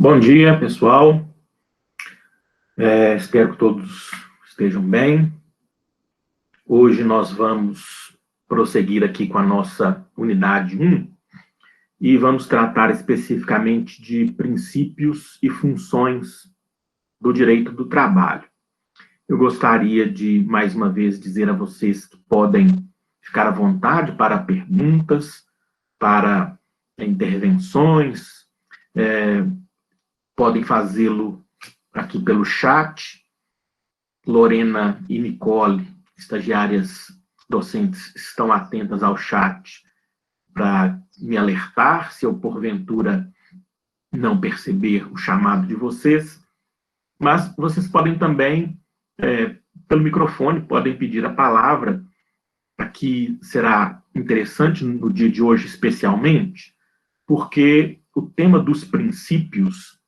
Bom dia, pessoal. Espero que todos estejam bem. Hoje nós vamos prosseguir aqui com a nossa unidade 1 e vamos tratar especificamente de princípios e funções do direito do trabalho. Eu gostaria de, mais uma vez, dizer a vocês que podem ficar à vontade para perguntas, para intervenções, podem fazê-lo aqui pelo chat. Lorena e Nicole, estagiárias docentes, estão atentas ao chat para me alertar se eu, porventura, não perceber o chamado de vocês. Mas vocês podem também, pelo microfone, podem pedir a palavra. Aqui será interessante no dia de hoje, especialmente, porque o tema dos princípios,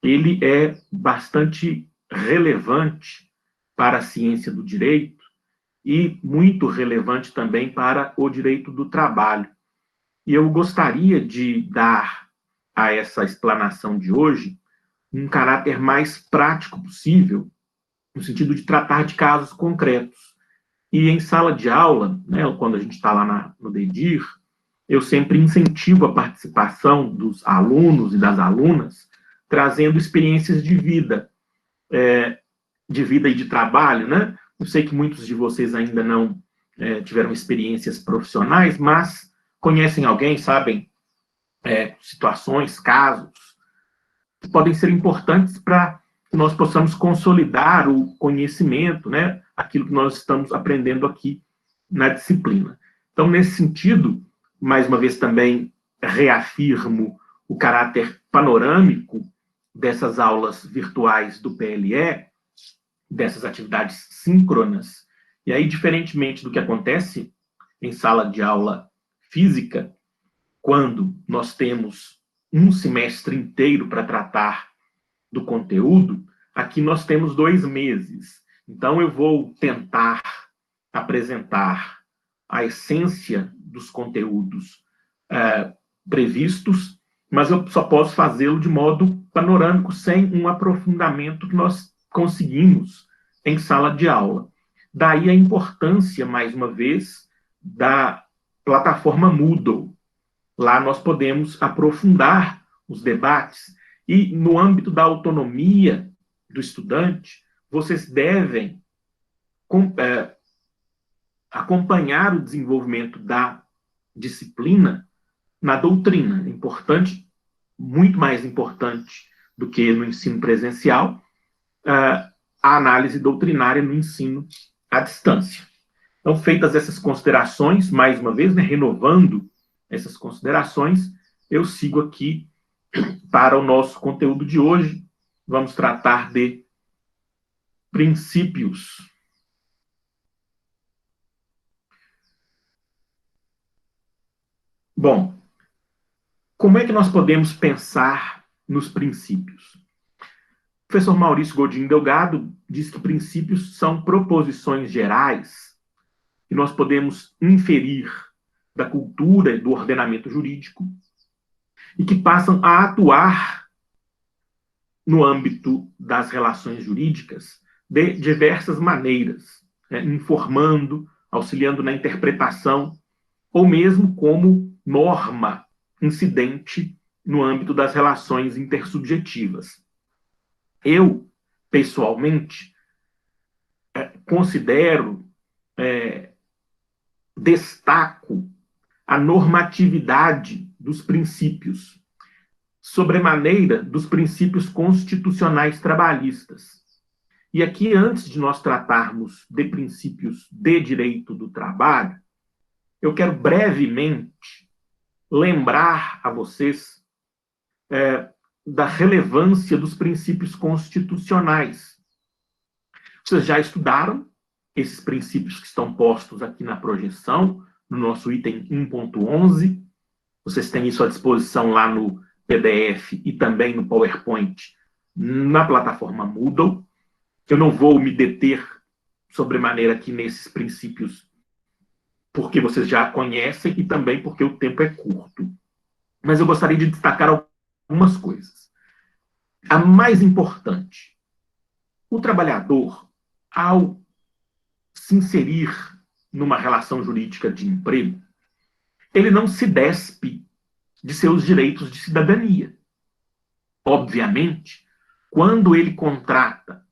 ele é bastante relevante para a ciência do direito e muito relevante também para o direito do trabalho. E eu gostaria de dar a essa explanação de hoje um caráter mais prático possível, no sentido de tratar de casos concretos. E em sala de aula, né, quando a gente está lá no DEDIR, eu sempre incentivo a participação dos alunos e das alunas, trazendo experiências de vida e de trabalho, né? Eu sei que muitos de vocês ainda não tiveram experiências profissionais, mas conhecem alguém, sabem situações, casos, que podem ser importantes para que nós possamos consolidar o conhecimento, né? Aquilo que nós estamos aprendendo aqui na disciplina. Então, nesse sentido, mais uma vez também reafirmo o caráter panorâmico dessas aulas virtuais do PLE, dessas atividades síncronas, e aí, diferentemente do que acontece em sala de aula física, quando nós temos um semestre inteiro para tratar do conteúdo, aqui nós temos 2 meses. Então, eu vou tentar apresentar a essência dos conteúdos previstos, mas eu só posso fazê-lo de modo panorâmico, sem um aprofundamento que nós conseguimos em sala de aula. Daí a importância, mais uma vez, da plataforma Moodle. Lá nós podemos aprofundar os debates e, no âmbito da autonomia do estudante, vocês devem acompanhar o desenvolvimento da disciplina na doutrina. É importante, muito mais importante do que no ensino presencial, a análise doutrinária no ensino à distância. Então, feitas essas considerações, mais uma vez, né, renovando essas considerações, eu sigo aqui para o nosso conteúdo de hoje. Vamos tratar de princípios. Bom, como é que nós podemos pensar nos princípios? O professor Maurício Godinho Delgado diz que princípios são proposições gerais que nós podemos inferir da cultura e do ordenamento jurídico e que passam a atuar no âmbito das relações jurídicas de diversas maneiras, né, informando, auxiliando na interpretação, ou mesmo como norma incidente no âmbito das relações intersubjetivas. Eu, pessoalmente, considero, destaco a normatividade dos princípios, sobremaneira dos princípios constitucionais trabalhistas. E aqui, antes de nós tratarmos de princípios de direito do trabalho, eu quero brevemente lembrar a vocês da relevância dos princípios constitucionais. Vocês já estudaram esses princípios que estão postos aqui na projeção, no nosso item 1.11. Vocês têm isso à disposição lá no PDF e também no PowerPoint na plataforma Moodle. Eu não vou me deter sobremaneira aqui nesses princípios, porque vocês já conhecem e também porque o tempo é curto. Mas eu gostaria de destacar algumas coisas. A mais importante, o trabalhador, ao se inserir numa relação jurídica de emprego, ele não se despe de seus direitos de cidadania. Obviamente, quando ele contrata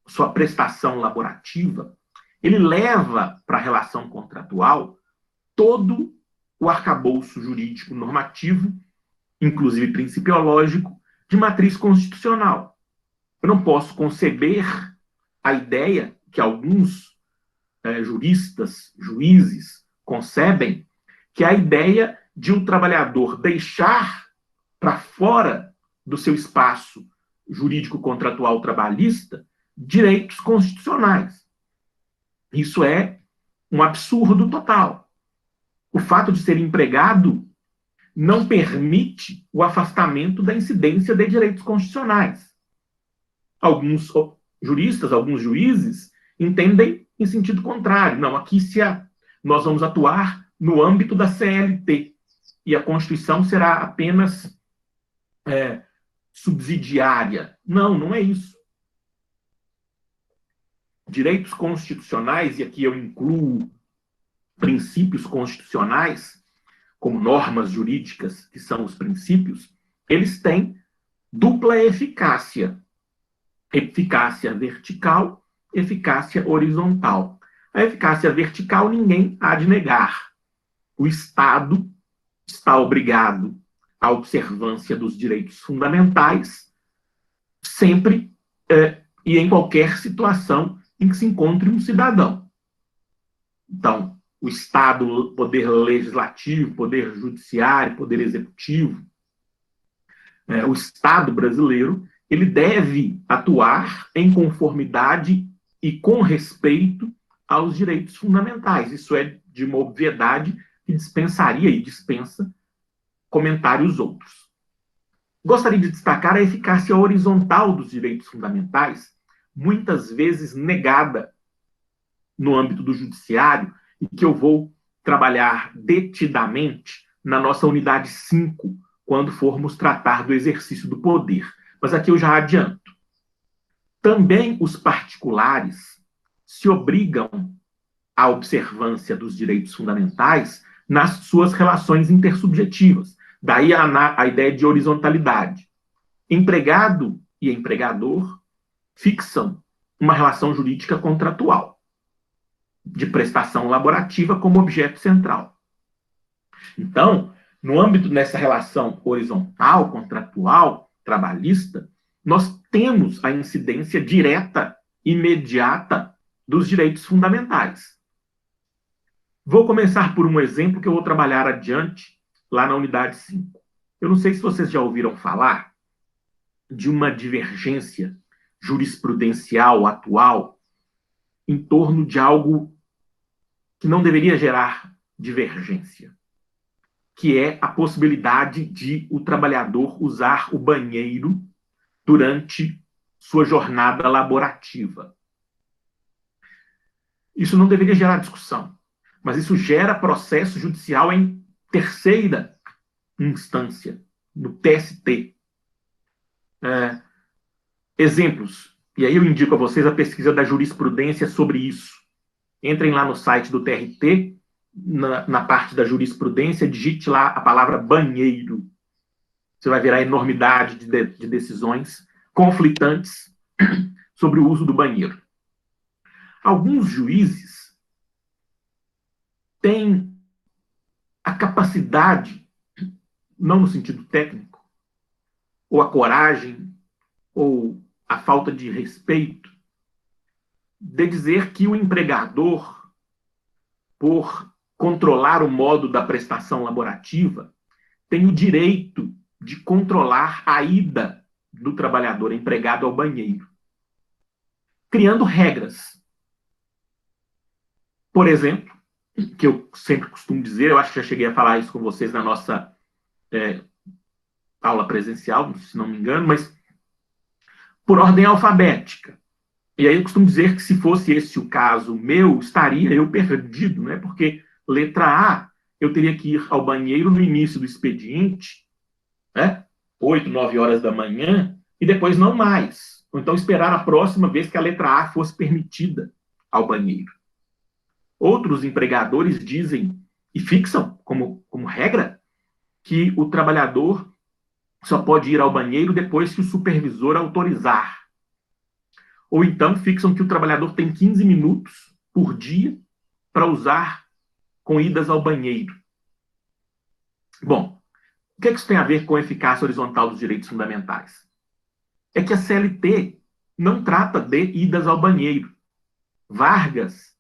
sua prestação laborativa, ele leva para a relação contratual todo o arcabouço jurídico normativo, inclusive principiológico, de matriz constitucional. Eu não posso conceber a ideia que alguns juristas, juízes, concebem, que é a ideia de um trabalhador deixar para fora do seu espaço jurídico contratual trabalhista direitos constitucionais. Isso é um absurdo total. O fato de ser empregado não permite o afastamento da incidência de direitos constitucionais. Alguns juristas, alguns juízes entendem em sentido contrário. Não, aqui nós vamos atuar no âmbito da CLT e a Constituição será apenas subsidiária. Não, não é isso. Direitos constitucionais, e aqui eu incluo princípios constitucionais, como normas jurídicas, que são os princípios, eles têm dupla eficácia. Eficácia vertical, eficácia horizontal. A eficácia vertical ninguém há de negar. O Estado está obrigado à observância dos direitos fundamentais, sempre e em qualquer situação em que se encontre um cidadão. Então, o Estado, poder legislativo, poder judiciário, poder executivo, o Estado brasileiro, ele deve atuar em conformidade e com respeito aos direitos fundamentais. Isso é de uma obviedade que dispensaria e dispensa comentários outros. Gostaria de destacar a eficácia horizontal dos direitos fundamentais, muitas vezes negada no âmbito do judiciário, e que eu vou trabalhar detidamente na nossa unidade 5, quando formos tratar do exercício do poder. Mas aqui eu já adianto. Também os particulares se obrigam à observância dos direitos fundamentais nas suas relações intersubjetivas. Daí a ideia de horizontalidade. Empregado e empregador fixam uma relação jurídica contratual, de prestação laborativa como objeto central. Então, no âmbito dessa relação horizontal, contratual, trabalhista, nós temos a incidência direta, imediata, dos direitos fundamentais. Vou começar por um exemplo que eu vou trabalhar adiante, lá na unidade 5. Eu não sei se vocês já ouviram falar de uma divergência jurisprudencial atual em torno de algo que não deveria gerar divergência, que é a possibilidade de o trabalhador usar o banheiro durante sua jornada laborativa. Isso não deveria gerar discussão, mas isso gera processo judicial em terceira instância, no TST. Exemplos, e aí eu indico a vocês a pesquisa da jurisprudência sobre isso. Entrem lá no site do TRT, na parte da jurisprudência, digite lá a palavra banheiro. Você vai ver a enormidade de decisões conflitantes sobre o uso do banheiro. Alguns juízes têm a capacidade, não no sentido técnico, ou a coragem, ou a falta de respeito, de dizer que o empregador, por controlar o modo da prestação laborativa, tem o direito de controlar a ida do trabalhador empregado ao banheiro, criando regras. Por exemplo, que eu sempre costumo dizer, eu acho que já cheguei a falar isso com vocês na nossa aula presencial, se não me engano, mas por ordem alfabética. E aí eu costumo dizer que se fosse esse o caso meu, estaria eu perdido, né? Porque letra A, eu teria que ir ao banheiro no início do expediente, né? 8, 9 horas da manhã, e depois não mais. Ou então esperar a próxima vez que a letra A fosse permitida ao banheiro. Outros empregadores dizem e fixam como regra que o trabalhador só pode ir ao banheiro depois que o supervisor autorizar. Ou então fixam que o trabalhador tem 15 minutos por dia para usar com idas ao banheiro. Bom, o que isso tem a ver com a eficácia horizontal dos direitos fundamentais? É que a CLT não trata de idas ao banheiro. Vargas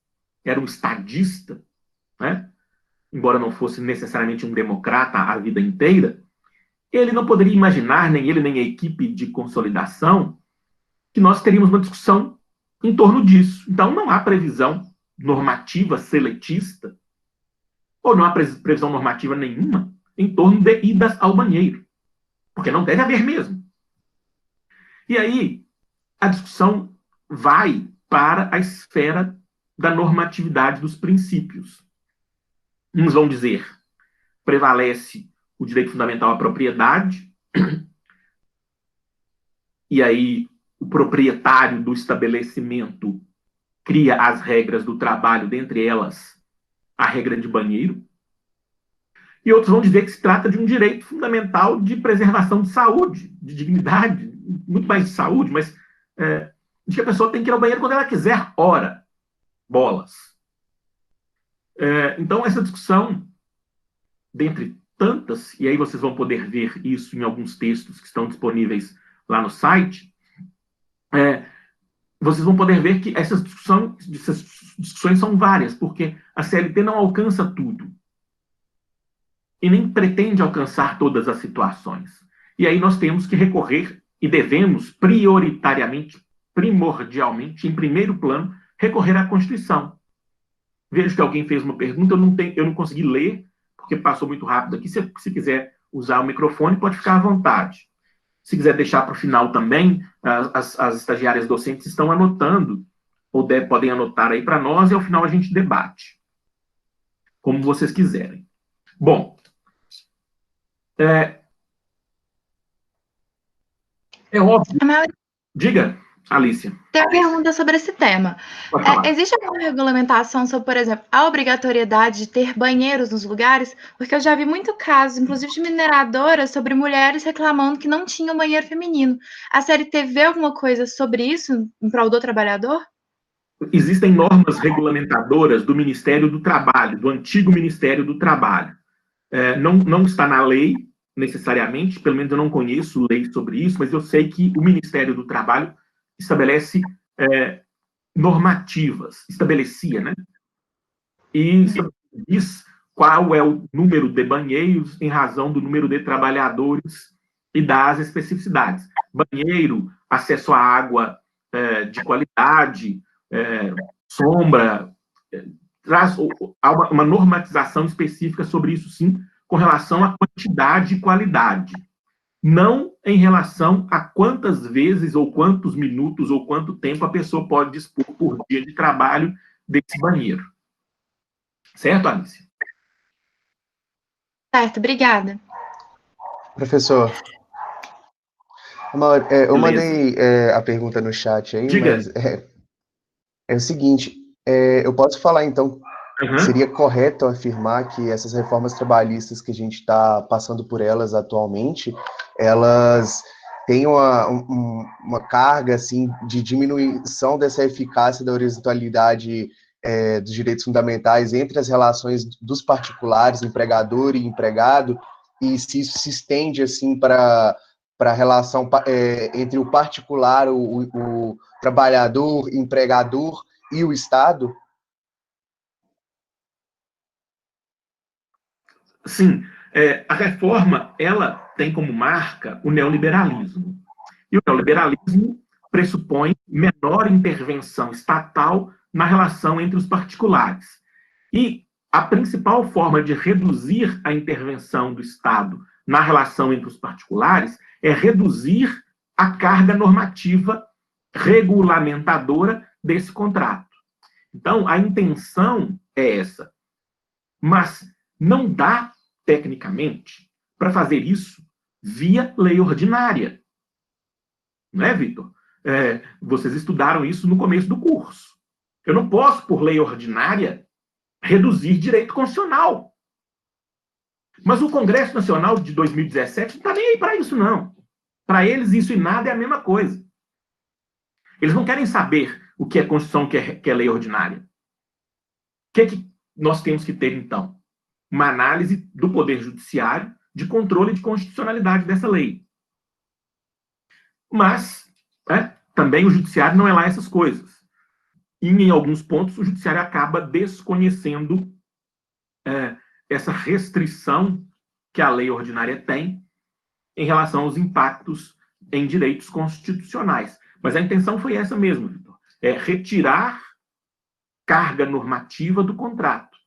era um estadista, né? Embora não fosse necessariamente um democrata a vida inteira, ele não poderia imaginar, nem ele nem a equipe de consolidação, que nós teríamos uma discussão em torno disso. Então, não há previsão normativa seletista, ou não há previsão normativa nenhuma em torno de idas ao banheiro, porque não deve haver mesmo. E aí, a discussão vai para a esfera da normatividade dos princípios. Uns vão dizer, prevalece o direito fundamental à propriedade, e aí o proprietário do estabelecimento cria as regras do trabalho, dentre elas a regra de banheiro. E outros vão dizer que se trata de um direito fundamental de preservação de saúde, de dignidade, muito mais de saúde, mas de que a pessoa tem que ir ao banheiro quando ela quiser. Ora, bolas. Então, essa discussão, dentre tantas, e aí vocês vão poder ver isso em alguns textos que estão disponíveis lá no site, vocês vão poder ver que essas discussões são várias, porque a CLT não alcança tudo. E nem pretende alcançar todas as situações. E aí nós temos que recorrer, e devemos prioritariamente, primordialmente, em primeiro plano, recorrer à Constituição. Vejo que alguém fez uma pergunta, eu não consegui ler, porque passou muito rápido aqui. Se quiser usar o microfone, pode ficar à vontade. Se quiser deixar para o final também, as estagiárias docentes estão anotando, ou podem anotar aí para nós, e ao final a gente debate. Como vocês quiserem. Bom, é óbvio. Diga, Alicia. Tem uma pergunta sobre esse tema. Existe alguma regulamentação sobre, por exemplo, a obrigatoriedade de ter banheiros nos lugares? Porque eu já vi muito casos, inclusive de mineradoras, sobre mulheres reclamando que não tinham banheiro feminino. A CLT vê alguma coisa sobre isso em prol do trabalhador? Existem normas regulamentadoras do Ministério do Trabalho, do antigo Ministério do Trabalho. Não está na lei, necessariamente, pelo menos eu não conheço lei sobre isso, mas eu sei que o Ministério do Trabalho estabelece normativas, estabelecia, né? E diz qual é o número de banheiros em razão do número de trabalhadores e das especificidades. Banheiro, acesso à água de qualidade, sombra, traz uma normatização específica sobre isso, sim, com relação à quantidade e qualidade. Não em relação a quantas vezes, ou quantos minutos, ou quanto tempo a pessoa pode dispor por dia de trabalho desse banheiro. Certo, Alice? Certo, obrigada. Professor, eu mandei a pergunta no chat aí, Diga. Mas é o seguinte, eu posso falar então, seria correto afirmar que essas reformas trabalhistas que a gente está passando por elas atualmente, elas têm uma carga assim, de diminuição dessa eficácia da horizontalidade dos direitos fundamentais entre as relações dos particulares, empregador e empregado, e se isso se estende assim para a relação entre o particular, o trabalhador, empregador e o Estado? Sim, a reforma, ela tem como marca o neoliberalismo. E o neoliberalismo pressupõe menor intervenção estatal na relação entre os particulares. E a principal forma de reduzir a intervenção do Estado na relação entre os particulares é reduzir a carga normativa regulamentadora desse contrato. Então, a intenção é essa. Mas não dá, tecnicamente, para fazer isso via lei ordinária. não é, Vitor? Vocês estudaram isso no começo do curso. Eu não posso, por lei ordinária, reduzir direito constitucional. Mas o Congresso Nacional de 2017 não está nem aí para isso, não. Para eles, isso e nada é a mesma coisa. Eles não querem saber o que é Constituição, o que é lei ordinária. O que é que nós temos que ter, então? Uma análise do Poder Judiciário de controle de constitucionalidade dessa lei. Mas, também o Judiciário não é lá essas coisas. E, em alguns pontos, o Judiciário acaba desconhecendo essa restrição que a lei ordinária tem em relação aos impactos em direitos constitucionais. Mas a intenção foi essa mesmo, Vitor. Retirar carga normativa do contrato.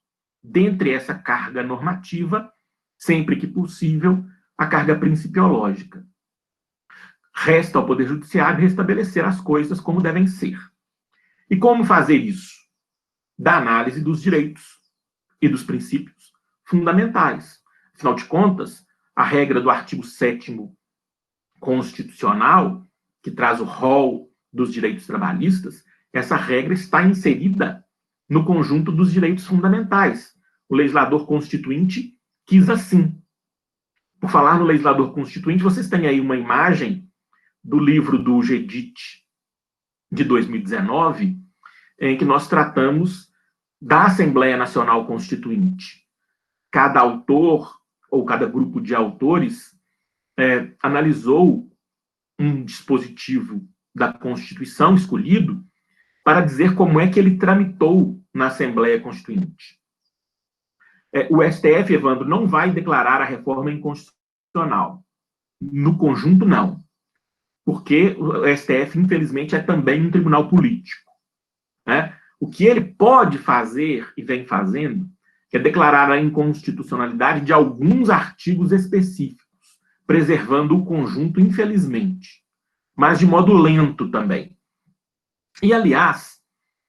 Dentre essa carga normativa, sempre que possível, a carga principiológica. Resta ao Poder Judiciário restabelecer as coisas como devem ser. E como fazer isso? Da análise dos direitos e dos princípios fundamentais. Afinal de contas, a regra do artigo 7º constitucional, que traz o rol dos direitos trabalhistas, essa regra está inserida no conjunto dos direitos fundamentais. O legislador constituinte quis assim. Por falar no legislador constituinte, vocês têm aí uma imagem do livro do Gedit, de 2019, em que nós tratamos da Assembleia Nacional Constituinte. Cada autor, ou cada grupo de autores, analisou um dispositivo da Constituição escolhido para dizer como é que ele tramitou na Assembleia Constituinte. O STF, Evandro, não vai declarar a reforma inconstitucional. No conjunto, não. Porque o STF, infelizmente, é também um tribunal político. O que ele pode fazer, e vem fazendo, é declarar a inconstitucionalidade de alguns artigos específicos, preservando o conjunto, infelizmente, mas de modo lento também. E, aliás,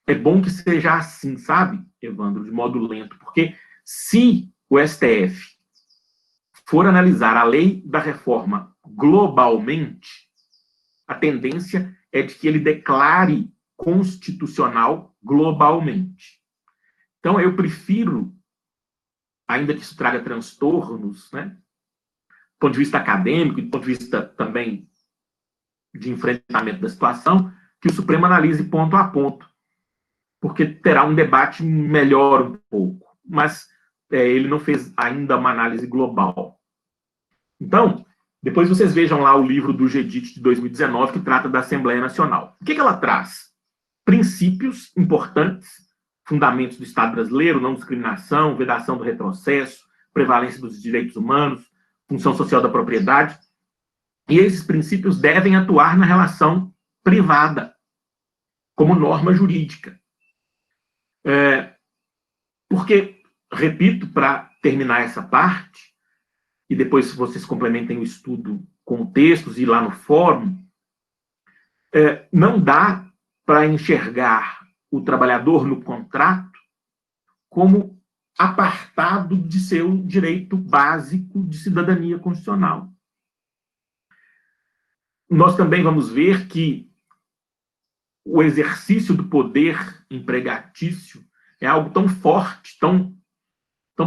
é bom que seja assim, sabe, Evandro, de modo lento, porque se o STF for analisar a lei da reforma globalmente, a tendência é de que ele declare constitucional globalmente. Então, eu prefiro, ainda que isso traga transtornos, do ponto de vista acadêmico e do ponto de vista também de enfrentamento da situação, que o Supremo analise ponto a ponto, porque terá um debate melhor um pouco, mas ele não fez ainda uma análise global. Então, depois vocês vejam lá o livro do Gedit de 2019, que trata da Assembleia Nacional. O que ela traz? Princípios importantes, fundamentos do Estado brasileiro, não discriminação, vedação do retrocesso, prevalência dos direitos humanos, função social da propriedade. E esses princípios devem atuar na relação privada, como norma jurídica. Porque, repito, para terminar essa parte, e depois vocês complementem o estudo com textos e lá no fórum, não dá para enxergar o trabalhador no contrato como apartado de seu direito básico de cidadania constitucional. Nós também vamos ver que o exercício do poder empregatício é algo tão forte, tão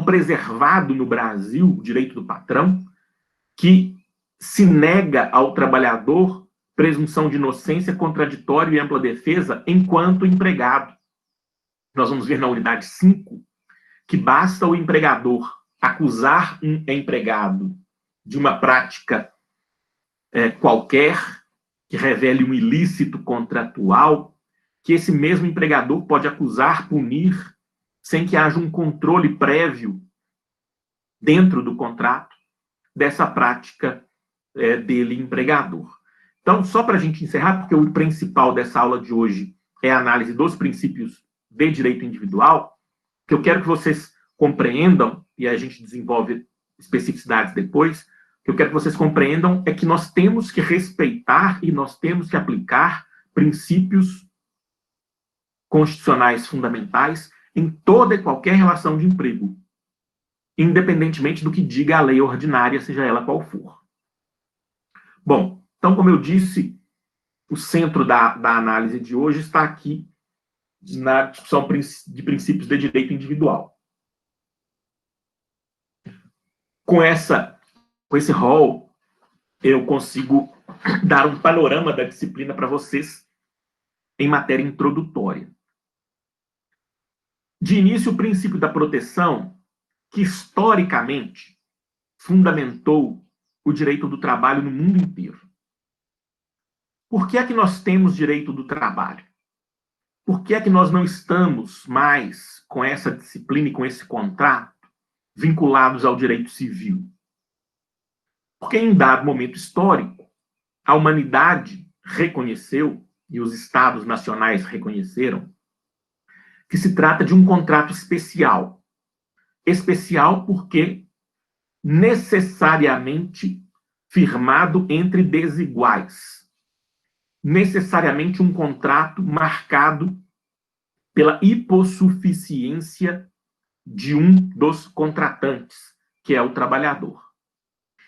preservado no Brasil, o direito do patrão, que se nega ao trabalhador presunção de inocência, contraditório e ampla defesa enquanto empregado. Nós vamos ver na unidade 5 que basta o empregador acusar um empregado de uma prática qualquer que revele um ilícito contratual, que esse mesmo empregador pode acusar, punir, sem que haja um controle prévio dentro do contrato dessa prática dele, empregador. Então, só para a gente encerrar, porque o principal dessa aula de hoje é a análise dos princípios de direito individual, que eu quero que vocês compreendam, e a gente desenvolve especificidades depois, o que eu quero que vocês compreendam é que nós temos que respeitar e nós temos que aplicar princípios constitucionais fundamentais em toda e qualquer relação de emprego, independentemente do que diga a lei ordinária, seja ela qual for. Bom, então, como eu disse, o centro da análise de hoje está aqui na discussão de princípios de direito individual. Com esse rol, eu consigo dar um panorama da disciplina para vocês em matéria introdutória. De início, o princípio da proteção, que historicamente fundamentou o direito do trabalho no mundo inteiro. Por que é que nós temos direito do trabalho? Por que é que nós não estamos mais com essa disciplina e com esse contrato vinculados ao direito civil? Porque em dado momento histórico, a humanidade reconheceu, e os estados nacionais reconheceram, que se trata de um contrato especial. Especial porque necessariamente firmado entre desiguais. Necessariamente um contrato marcado pela hipossuficiência de um dos contratantes, que é o trabalhador.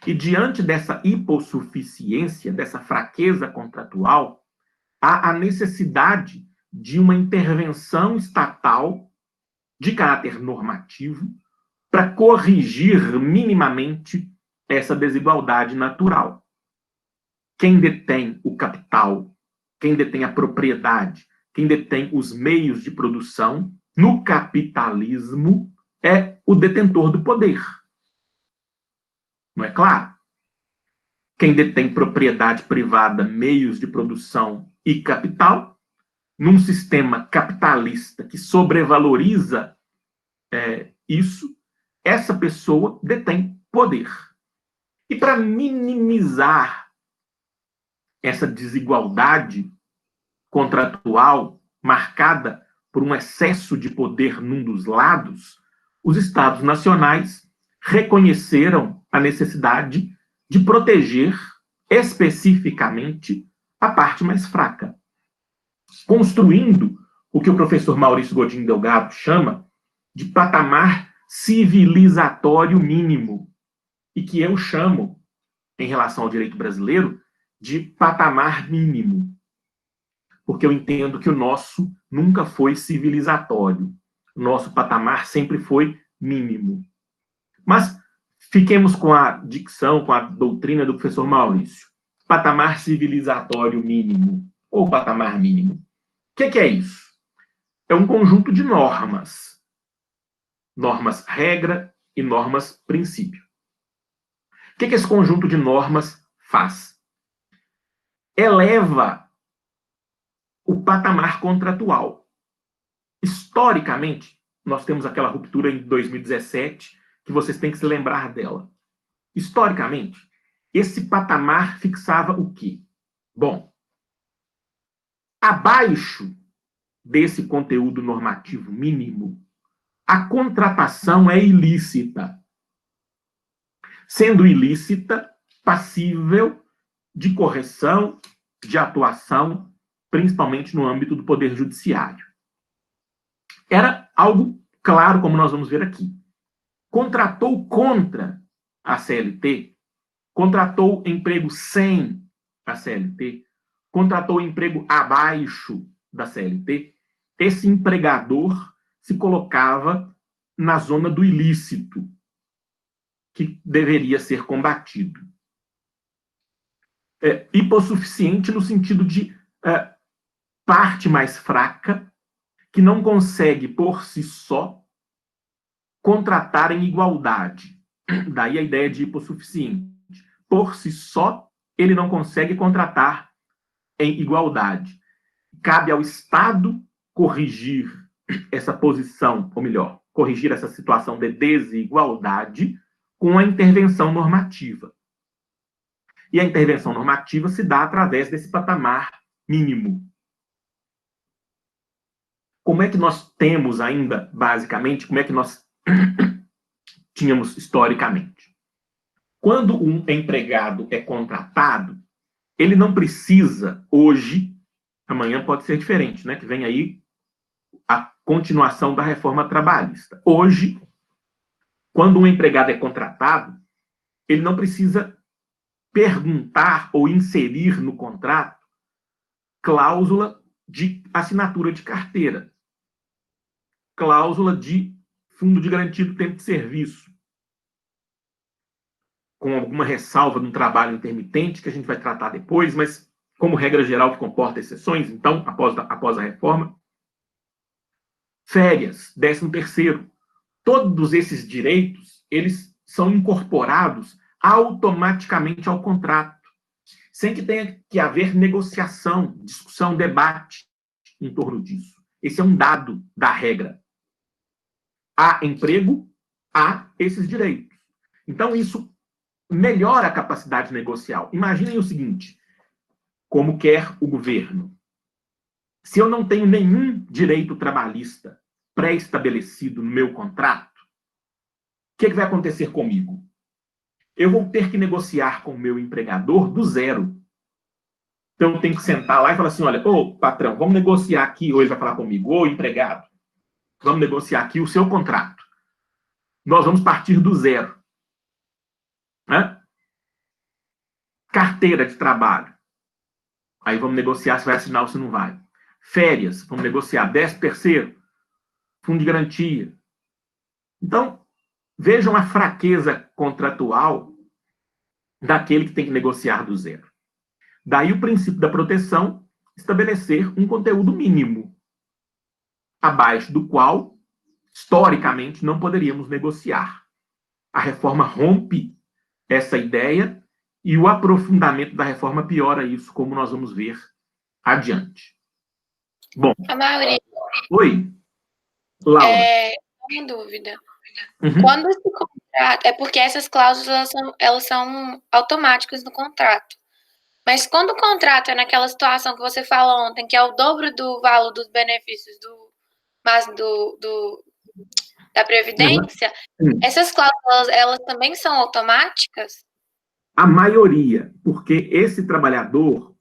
E diante dessa hipossuficiência, dessa fraqueza contratual, há a necessidade de uma intervenção estatal de caráter normativo para corrigir minimamente essa desigualdade natural. Quem detém o capital, quem detém a propriedade, quem detém os meios de produção no capitalismo é o detentor do poder. Não é claro? Quem detém propriedade privada, meios de produção e capital, num sistema capitalista que sobrevaloriza isso, essa pessoa detém poder. E para minimizar essa desigualdade contratual marcada por um excesso de poder num dos lados, os Estados nacionais reconheceram a necessidade de proteger especificamente a parte mais fraca, construindo o que o professor Maurício Godinho Delgado chama de patamar civilizatório mínimo, e que eu chamo, em relação ao direito brasileiro, de patamar mínimo, porque eu entendo que o nosso nunca foi civilizatório. O nosso patamar sempre foi mínimo. Mas fiquemos com a dicção, com a doutrina do professor Maurício. Patamar civilizatório mínimo, ou patamar mínimo. O que é isso? É um conjunto de normas. Normas regra e normas princípio. O que esse conjunto de normas faz? Eleva o patamar contratual. Historicamente, nós temos aquela ruptura em 2017, que vocês têm que se lembrar dela. Historicamente, esse patamar fixava o quê? Bom, abaixo desse conteúdo normativo mínimo, a contratação é ilícita. Sendo ilícita, passível de correção, de atuação, principalmente no âmbito do Poder Judiciário. Era algo claro, como nós vamos ver aqui. Contratou contra a CLT, contratou emprego sem a CLT, contratou emprego abaixo da CLT, esse empregador se colocava na zona do ilícito, que deveria ser combatido. Hipossuficiente no sentido de parte mais fraca, que não consegue, por si só, contratar em igualdade. Daí a ideia de hipossuficiente. Por si só, ele não consegue contratar em igualdade. Cabe ao Estado corrigir essa posição, ou melhor, corrigir essa situação de desigualdade com a intervenção normativa. E a intervenção normativa se dá através desse patamar mínimo. Como é que nós temos ainda, basicamente, como é que nós tínhamos historicamente? Quando um empregado é contratado, ele não precisa, hoje, amanhã pode ser diferente, né? Que vem aí a continuação da reforma trabalhista. Hoje, quando um empregado é contratado, ele não precisa perguntar ou inserir no contrato cláusula de assinatura de carteira, cláusula de fundo de garantia do tempo de serviço, com alguma ressalva no trabalho intermitente, que a gente vai tratar depois, mas como regra geral que comporta exceções, então, após a reforma. Férias, 13º. Todos esses direitos, eles são incorporados automaticamente ao contrato, sem que tenha que haver negociação, discussão, debate em torno disso. Esse é um dado da regra. Há emprego, há esses direitos. Então, isso melhora a capacidade negocial. Imaginem o seguinte, como quer o governo. Se eu não tenho nenhum direito trabalhista pré-estabelecido no meu contrato, o que vai acontecer comigo? Eu vou ter que negociar com o meu empregador do zero. Então, eu tenho que sentar lá e falar assim, olha, ô, patrão, vamos negociar aqui, ou ele vai falar comigo, ô, empregado, vamos negociar aqui o seu contrato. Nós vamos partir do zero. Né? Carteira de trabalho. Aí vamos negociar se vai assinar ou se não vai. Férias, vamos negociar. 13º, fundo de garantia. Então, vejam a fraqueza contratual daquele que tem que negociar do zero. Daí o princípio da proteção, estabelecer um conteúdo mínimo, abaixo do qual, historicamente, não poderíamos negociar. A reforma rompe essa ideia e o aprofundamento da reforma piora isso, como nós vamos ver adiante. Bom. Amaury. Oi, Laura. Uma dúvida. Quando esse contrato... É porque essas cláusulas elas são automáticas no contrato. Mas quando o contrato é naquela situação que você falou ontem, que é o dobro do valor dos benefícios da Previdência, essas cláusulas, elas também são automáticas? A maioria, porque esse trabalhador,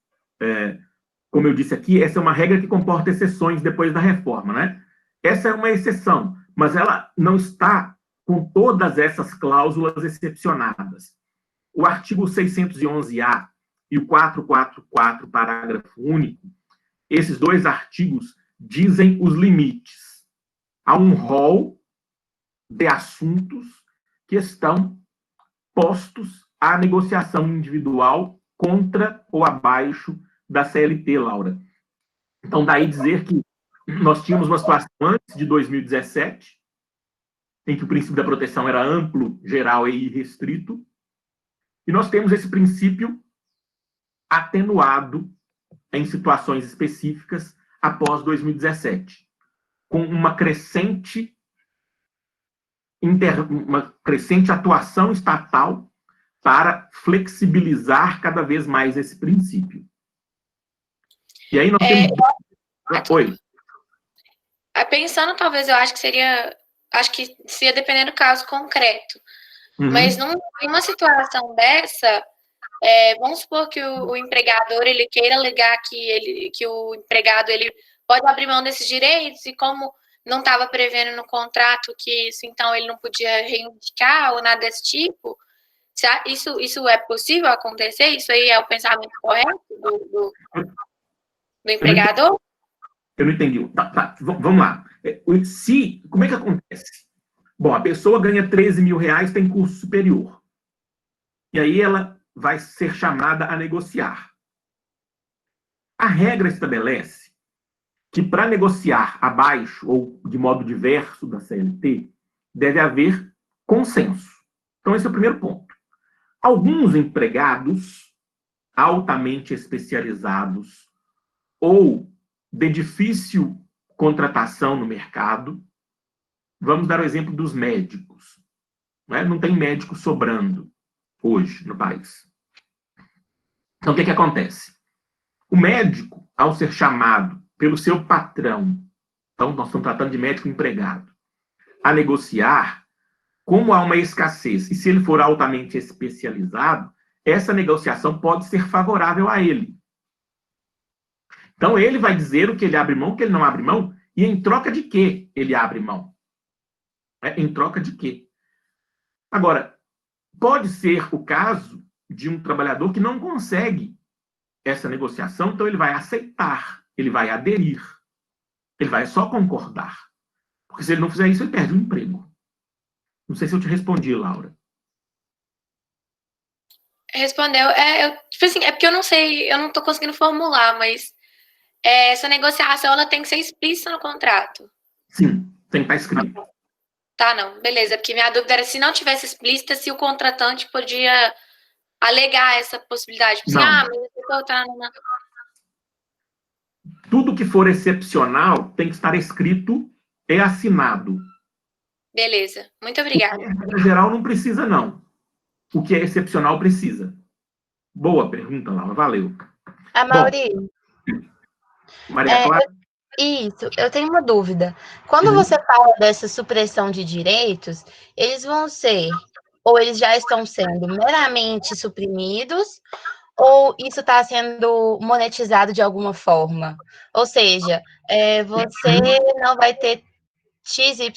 como eu disse aqui, essa é uma regra que comporta exceções depois da reforma, né? Essa é uma exceção, mas ela não está com todas essas cláusulas excepcionadas. O artigo 611-A e o 444, parágrafo único, esses dois artigos dizem os limites. Há um rol de assuntos que estão postos à negociação individual contra ou abaixo da CLT, Laura. Então, daí dizer que nós tínhamos uma situação antes de 2017, em que o princípio da proteção era amplo, geral e irrestrito, e nós temos esse princípio atenuado em situações específicas após 2017, com uma crescente atuação estatal para flexibilizar cada vez mais esse princípio. E aí nós temos... Oi. Pensando, talvez, eu acho que seria dependendo do caso concreto. Mas numa situação dessa, vamos supor que o empregador ele queira alegar que o empregado ele pode abrir mão desses direitos, e como não estava prevendo no contrato que isso, então ele não podia reivindicar ou nada desse tipo. Isso é possível acontecer? Isso aí é o pensamento correto do empregador? Eu não entendi. Tá, vamos lá. Como é que acontece? Bom, a pessoa ganha 13 mil reais, tem curso superior. E aí ela vai ser chamada a negociar. A regra estabelece que para negociar abaixo ou de modo diverso da CLT, deve haver consenso. Então, esse é o primeiro ponto. Alguns empregados altamente especializados ou de difícil contratação no mercado, vamos dar o exemplo dos médicos. Não tem médico sobrando hoje no país. Então, o que acontece? O médico, ao ser chamado pelo seu patrão, então nós estamos tratando de médico empregado, a negociar, como há uma escassez, e se ele for altamente especializado, essa negociação pode ser favorável a ele. Então, ele vai dizer o que ele abre mão, o que ele não abre mão, e em troca de quê ele abre mão? Em troca de quê? Agora, pode ser o caso de um trabalhador que não consegue essa negociação, então ele vai aceitar, ele vai aderir, ele vai só concordar. Porque se ele não fizer isso, ele perde o emprego. Não sei se eu te respondi, Laura. Respondeu. Tipo assim, é porque eu não sei, eu não tô conseguindo formular, mas essa negociação, ela tem que ser explícita no contrato. Sim, tem que estar escrito. Tá, não. Beleza, porque minha dúvida era se não tivesse explícita, se o contratante podia alegar essa possibilidade. Tipo assim, mas eu tô Tudo que for excepcional tem que estar escrito e assinado. Beleza, muito obrigada. Em geral, não precisa, não. O que é excepcional precisa. Boa pergunta, Laura. Valeu. Mauri. Maria Clara? Isso, eu tenho uma dúvida. Quando você fala dessa supressão de direitos, eles vão ser, ou eles já estão sendo meramente suprimidos, ou isso está sendo monetizado de alguma forma? Ou seja, você não vai ter XYZ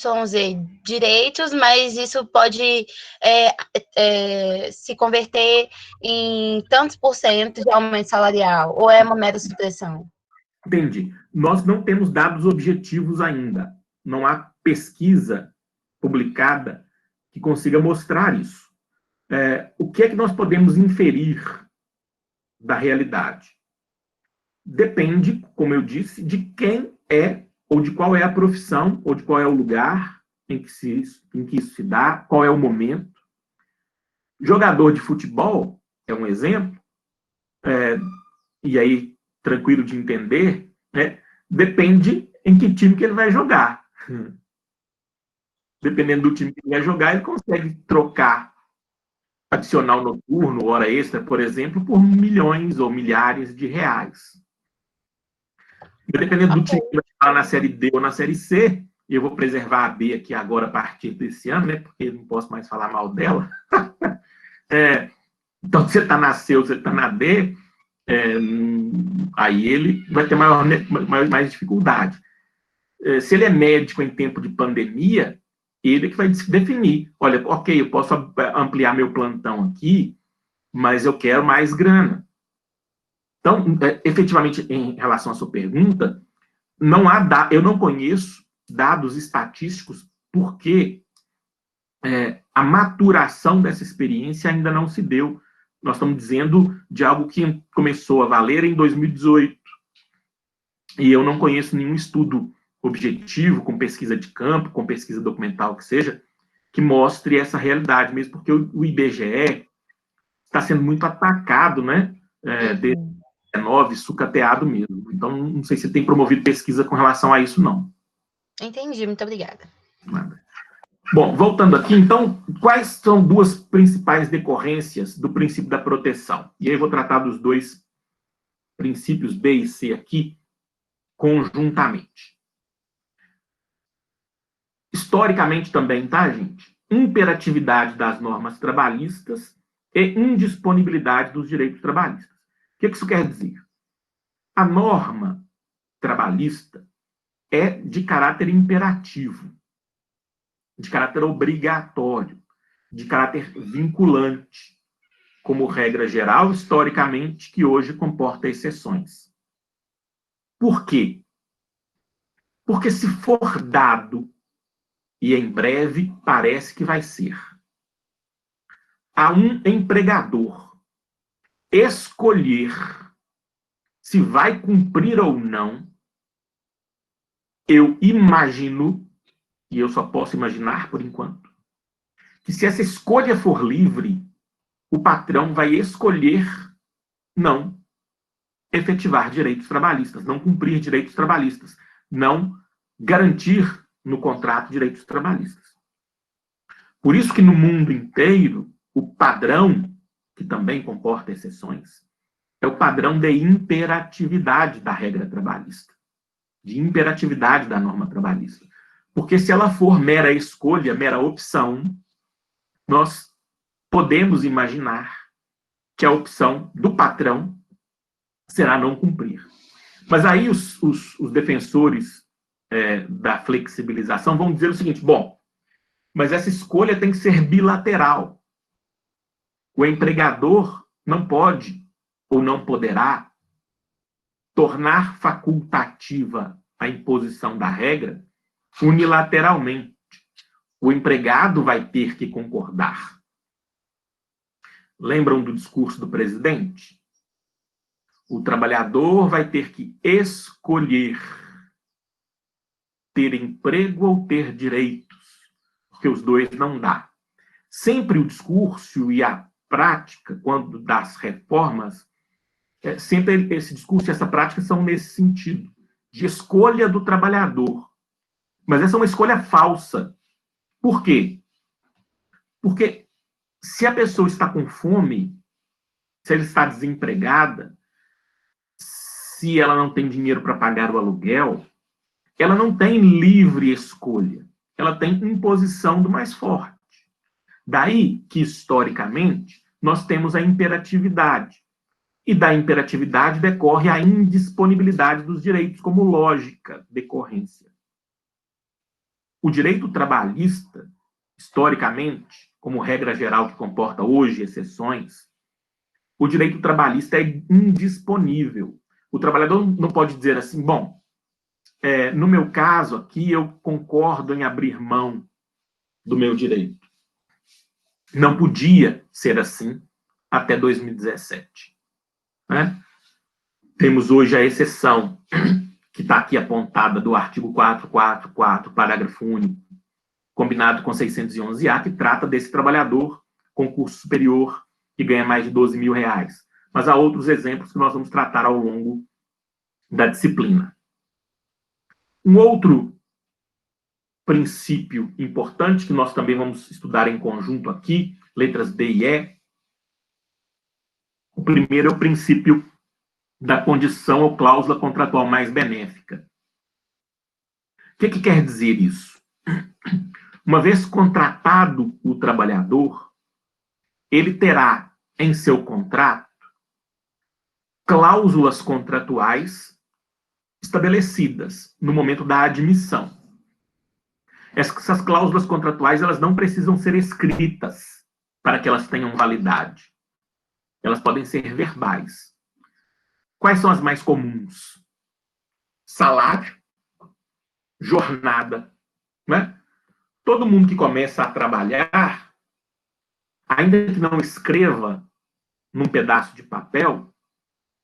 direitos, mas isso pode se converter em tantos por cento de aumento salarial, ou é uma mera supressão? Entendi. Nós não temos dados objetivos ainda. Não há pesquisa publicada que consiga mostrar isso. O que é que nós podemos inferir da realidade? Depende, como eu disse, de quem é, ou de qual é a profissão, ou de qual é o lugar em que isso se dá, qual é o momento. Jogador de futebol é um exemplo, e aí, tranquilo de entender, depende em que time que ele vai jogar. Dependendo do time que ele vai jogar, ele consegue trocar adicional noturno, hora extra, por exemplo, por milhões ou milhares de reais. Dependendo do time que vai jogar na Série D ou na Série C, e eu vou preservar a B aqui agora a partir desse ano, né, porque não posso mais falar mal dela. Então, se ele está na C ou se ele está na D, aí ele vai ter mais dificuldade. Se ele é médico em tempo de pandemia, ele que vai definir. Olha, ok, eu posso ampliar meu plantão aqui, mas eu quero mais grana. Então, efetivamente, em relação à sua pergunta, eu não conheço dados estatísticos porque a maturação dessa experiência ainda não se deu. Nós estamos dizendo de algo que começou a valer em 2018. E eu não conheço nenhum estudo objetivo, com pesquisa de campo, com pesquisa documental que seja, que mostre essa realidade, mesmo porque o IBGE está sendo muito atacado, né? Desde 2019, sucateado mesmo. Então, não sei se tem promovido pesquisa com relação a isso, não. Entendi, muito obrigada. Nada. Bom, voltando aqui, então, quais são duas principais decorrências do princípio da proteção? E aí eu vou tratar dos dois princípios B e C aqui conjuntamente. Historicamente também, tá, gente? Imperatividade das normas trabalhistas e indisponibilidade dos direitos trabalhistas. O que isso quer dizer? A norma trabalhista é de caráter imperativo, de caráter obrigatório, de caráter vinculante, como regra geral, historicamente, que hoje comporta exceções. Por quê? Porque se for dado, e em breve parece que vai ser, a um empregador escolher se vai cumprir ou não, eu imagino, e eu só posso imaginar por enquanto, que se essa escolha for livre, o patrão vai escolher não efetivar direitos trabalhistas, não cumprir direitos trabalhistas, não garantir no contrato direitos trabalhistas. Por isso que no mundo inteiro, o padrão, que também comporta exceções, é o padrão de imperatividade da regra trabalhista, de imperatividade da norma trabalhista. Porque se ela for mera escolha, mera opção, nós podemos imaginar que a opção do patrão será não cumprir. Mas aí os defensores da flexibilização vão dizer o seguinte: bom, mas essa escolha tem que ser bilateral. O empregador não pode ou não poderá tornar facultativa a imposição da regra unilateralmente. O empregado vai ter que concordar. Lembram do discurso do presidente? O trabalhador vai ter que escolher ter emprego ou ter direitos, porque os dois não dá. Sempre o discurso e a prática, quando das reformas, sempre esse discurso e essa prática são nesse sentido, de escolha do trabalhador. Mas essa é uma escolha falsa. Por quê? Porque se a pessoa está com fome, se ela está desempregada, se ela não tem dinheiro para pagar o aluguel, ela não tem livre escolha. Ela tem imposição do mais forte. Daí que, historicamente, nós temos a imperatividade. E da imperatividade decorre a indisponibilidade dos direitos como lógica decorrência. O direito trabalhista, historicamente, como regra geral que comporta hoje exceções, o direito trabalhista é indisponível. O trabalhador não pode dizer assim, bom, no meu caso aqui eu concordo em abrir mão do meu direito. Não podia ser assim até 2017. Né? Temos hoje a exceção que está aqui apontada do artigo 444, parágrafo único, combinado com 611-A, que trata desse trabalhador com curso superior que ganha mais de R$12 mil. Mas há outros exemplos que nós vamos tratar ao longo da disciplina. Um outro princípio importante, que nós também vamos estudar em conjunto aqui, letras D e E. O primeiro é o princípio da condição ou cláusula contratual mais benéfica. O que quer dizer isso? Uma vez contratado o trabalhador, ele terá em seu contrato cláusulas contratuais estabelecidas no momento da admissão. Essas cláusulas contratuais, elas não precisam ser escritas para que elas tenham validade. Elas podem ser verbais. Quais são as mais comuns? Salário, jornada, né? Todo mundo que começa a trabalhar, ainda que não escreva num pedaço de papel,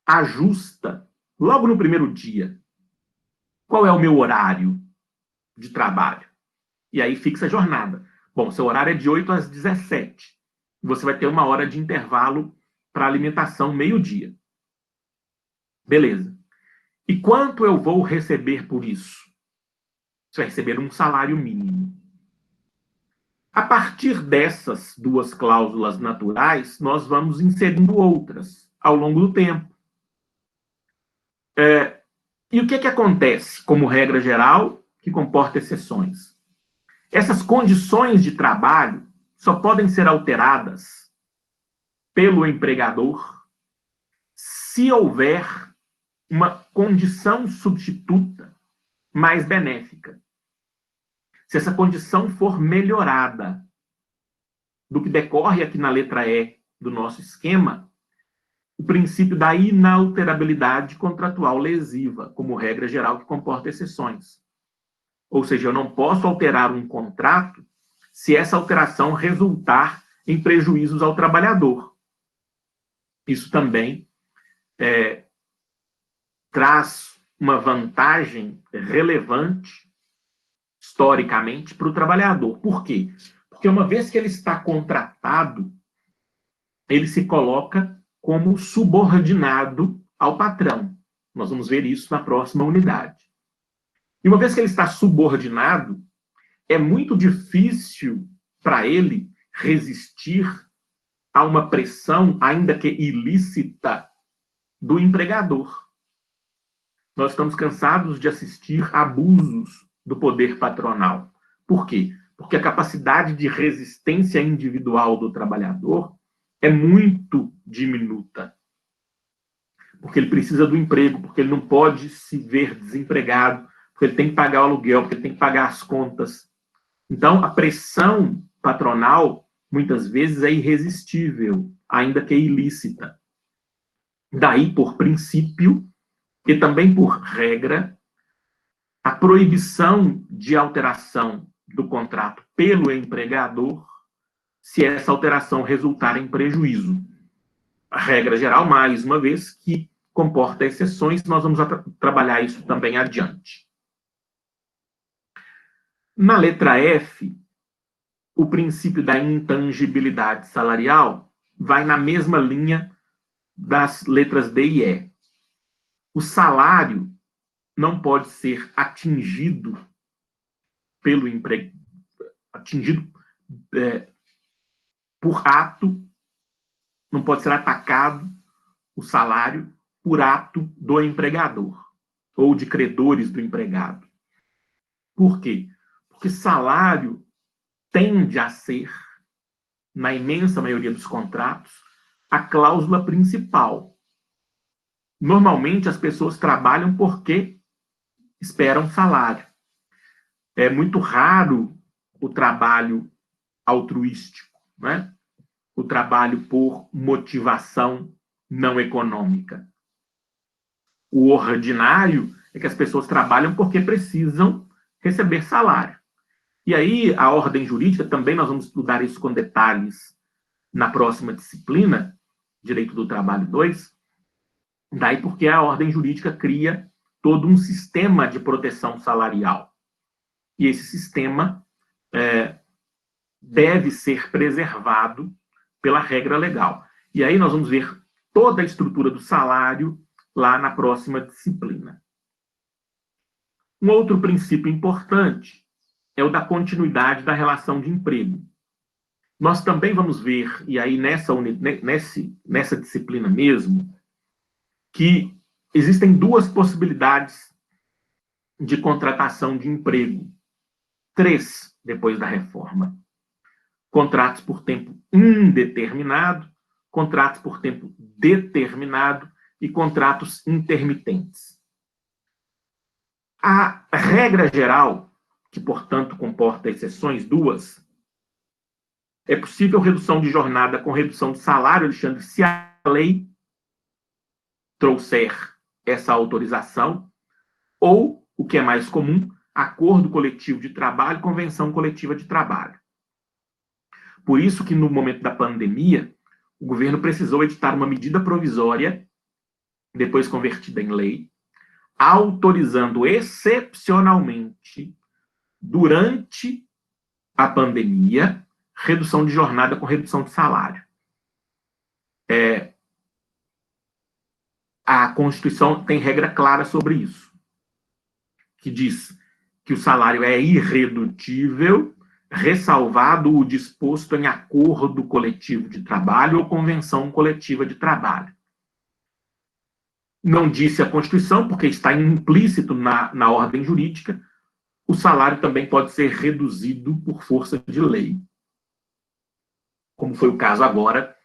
ajusta logo no primeiro dia. Qual é o meu horário de trabalho? E aí fixa a jornada. Bom, seu horário é de 8 às 17. Você vai ter uma hora de intervalo para alimentação, meio-dia. Beleza. E quanto eu vou receber por isso? Você vai receber um salário mínimo. A partir dessas duas cláusulas naturais, nós vamos inserindo outras ao longo do tempo. E o que acontece, como regra geral, que comporta exceções? Essas condições de trabalho só podem ser alteradas pelo empregador se houver uma condição substituta mais benéfica. Se essa condição for melhorada do que decorre aqui na letra E do nosso esquema, o princípio da inalterabilidade contratual lesiva, como regra geral que comporta exceções. Ou seja, eu não posso alterar um contrato se essa alteração resultar em prejuízos ao trabalhador. Isso também traz uma vantagem relevante, historicamente, para o trabalhador. Por quê? Porque uma vez que ele está contratado, ele se coloca como subordinado ao patrão. Nós vamos ver isso na próxima unidade. E uma vez que ele está subordinado, é muito difícil para ele resistir a uma pressão, ainda que ilícita, do empregador. Nós estamos cansados de assistir abusos do poder patronal. Por quê? Porque a capacidade de resistência individual do trabalhador é muito diminuta. Porque ele precisa do emprego, porque ele não pode se ver desempregado, porque ele tem que pagar o aluguel, porque ele tem que pagar as contas. Então, a pressão patronal, muitas vezes, é irresistível, ainda que ilícita. Daí, por princípio, e também por regra, a proibição de alteração do contrato pelo empregador se essa alteração resultar em prejuízo. A regra geral, mais uma vez, que comporta exceções, nós vamos trabalhar isso também adiante. Na letra F, o princípio da intangibilidade salarial vai na mesma linha das letras D e E. O salário não pode ser atingido pelo por ato, não pode ser atacado o salário por ato do empregador ou de credores do empregado. Por quê? Porque salário tende a ser, na imensa maioria dos contratos, a cláusula principal. Normalmente, as pessoas trabalham porque esperam salário. É muito raro o trabalho altruístico, né? O trabalho por motivação não econômica. O ordinário é que as pessoas trabalham porque precisam receber salário. E aí, a ordem jurídica, também nós vamos estudar isso com detalhes na próxima disciplina, Direito do Trabalho 2, daí porque a ordem jurídica cria todo um sistema de proteção salarial. E esse sistema deve ser preservado pela regra legal. E aí nós vamos ver toda a estrutura do salário lá na próxima disciplina. Um outro princípio importante é o da continuidade da relação de emprego. Nós também vamos ver, e aí nessa disciplina mesmo, que existem duas possibilidades de contratação de emprego. 3, depois da reforma. Contratos por tempo indeterminado, contratos por tempo determinado e contratos intermitentes. A regra geral, que, portanto, comporta exceções, 2, é possível redução de jornada com redução de salário, Alexandre, se a lei trouxer essa autorização, ou, o que é mais comum, acordo coletivo de trabalho, convenção coletiva de trabalho. Por isso que, no momento da pandemia, o governo precisou editar uma medida provisória, depois convertida em lei, autorizando excepcionalmente, durante a pandemia, redução de jornada com redução de salário. A Constituição tem regra clara sobre isso, que diz que o salário é irredutível, ressalvado o disposto em acordo coletivo de trabalho ou convenção coletiva de trabalho. Não disse a Constituição, porque está implícito na ordem jurídica, o salário também pode ser reduzido por força de lei. Como foi o caso agora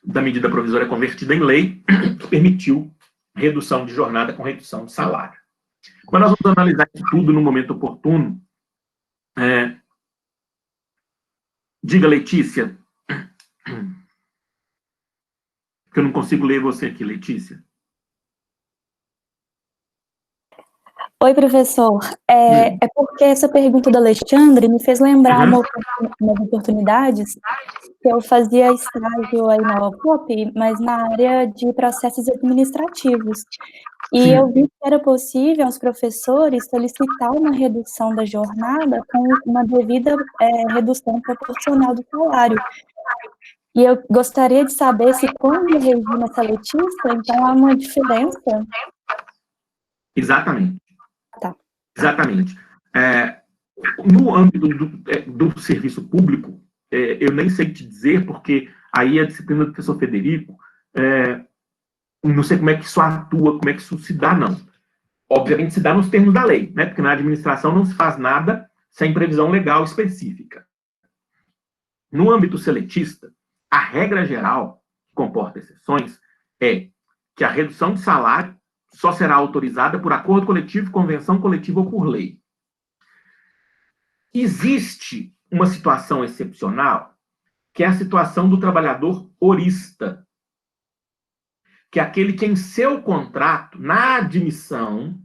da medida provisória convertida em lei, que permitiu redução de jornada com redução de salário. Mas nós vamos analisar isso tudo no momento oportuno. Diga, Letícia. Porque eu não consigo ler você aqui, Letícia. Oi, professor. É porque essa pergunta do Alexandre me fez lembrar umas oportunidades que eu fazia estágio aí na UFOP, mas na área de processos administrativos. E eu vi que era possível aos professores solicitar uma redução da jornada com uma devida redução proporcional do salário. E eu gostaria de saber se, quando o regime é seletista, então há uma diferença? Exatamente. Tá. Exatamente. No âmbito do serviço público, eu nem sei te dizer, porque aí a disciplina do professor Federico, não sei como é que isso atua, como é que isso se dá, não. Obviamente se dá nos termos da lei, né? Porque na administração não se faz nada sem previsão legal específica. No âmbito seletista, a regra geral, que comporta exceções, é que a redução de salário só será autorizada por acordo coletivo, convenção coletiva ou por lei. Existe uma situação excepcional, que é a situação do trabalhador horista, que é aquele que em seu contrato, na admissão,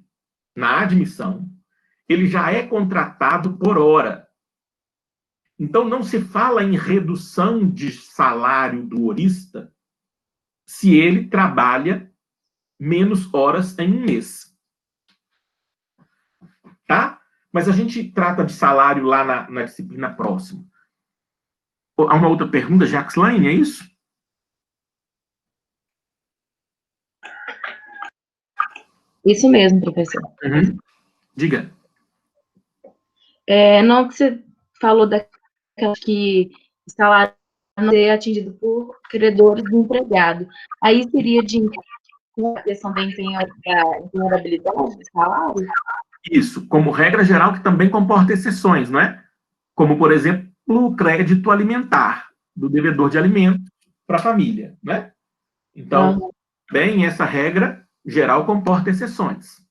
ele já é contratado por hora. Então, não se fala em redução de salário do horista se ele trabalha menos horas em um mês. Tá? Mas a gente trata de salário lá na disciplina próxima. Há uma outra pergunta, Jaxlaine, é isso? Isso mesmo, professor. Uhum. Diga. Não, que você falou daquela que o salário não ser atingido por credores do empregado. Aí seria de a questão da empenhorabilidade do salário? Isso, como regra geral, que também comporta exceções, não é? Como, por exemplo, o crédito alimentar do devedor de alimentos para a família, né? Então, bem, essa regra geral comporta exceções.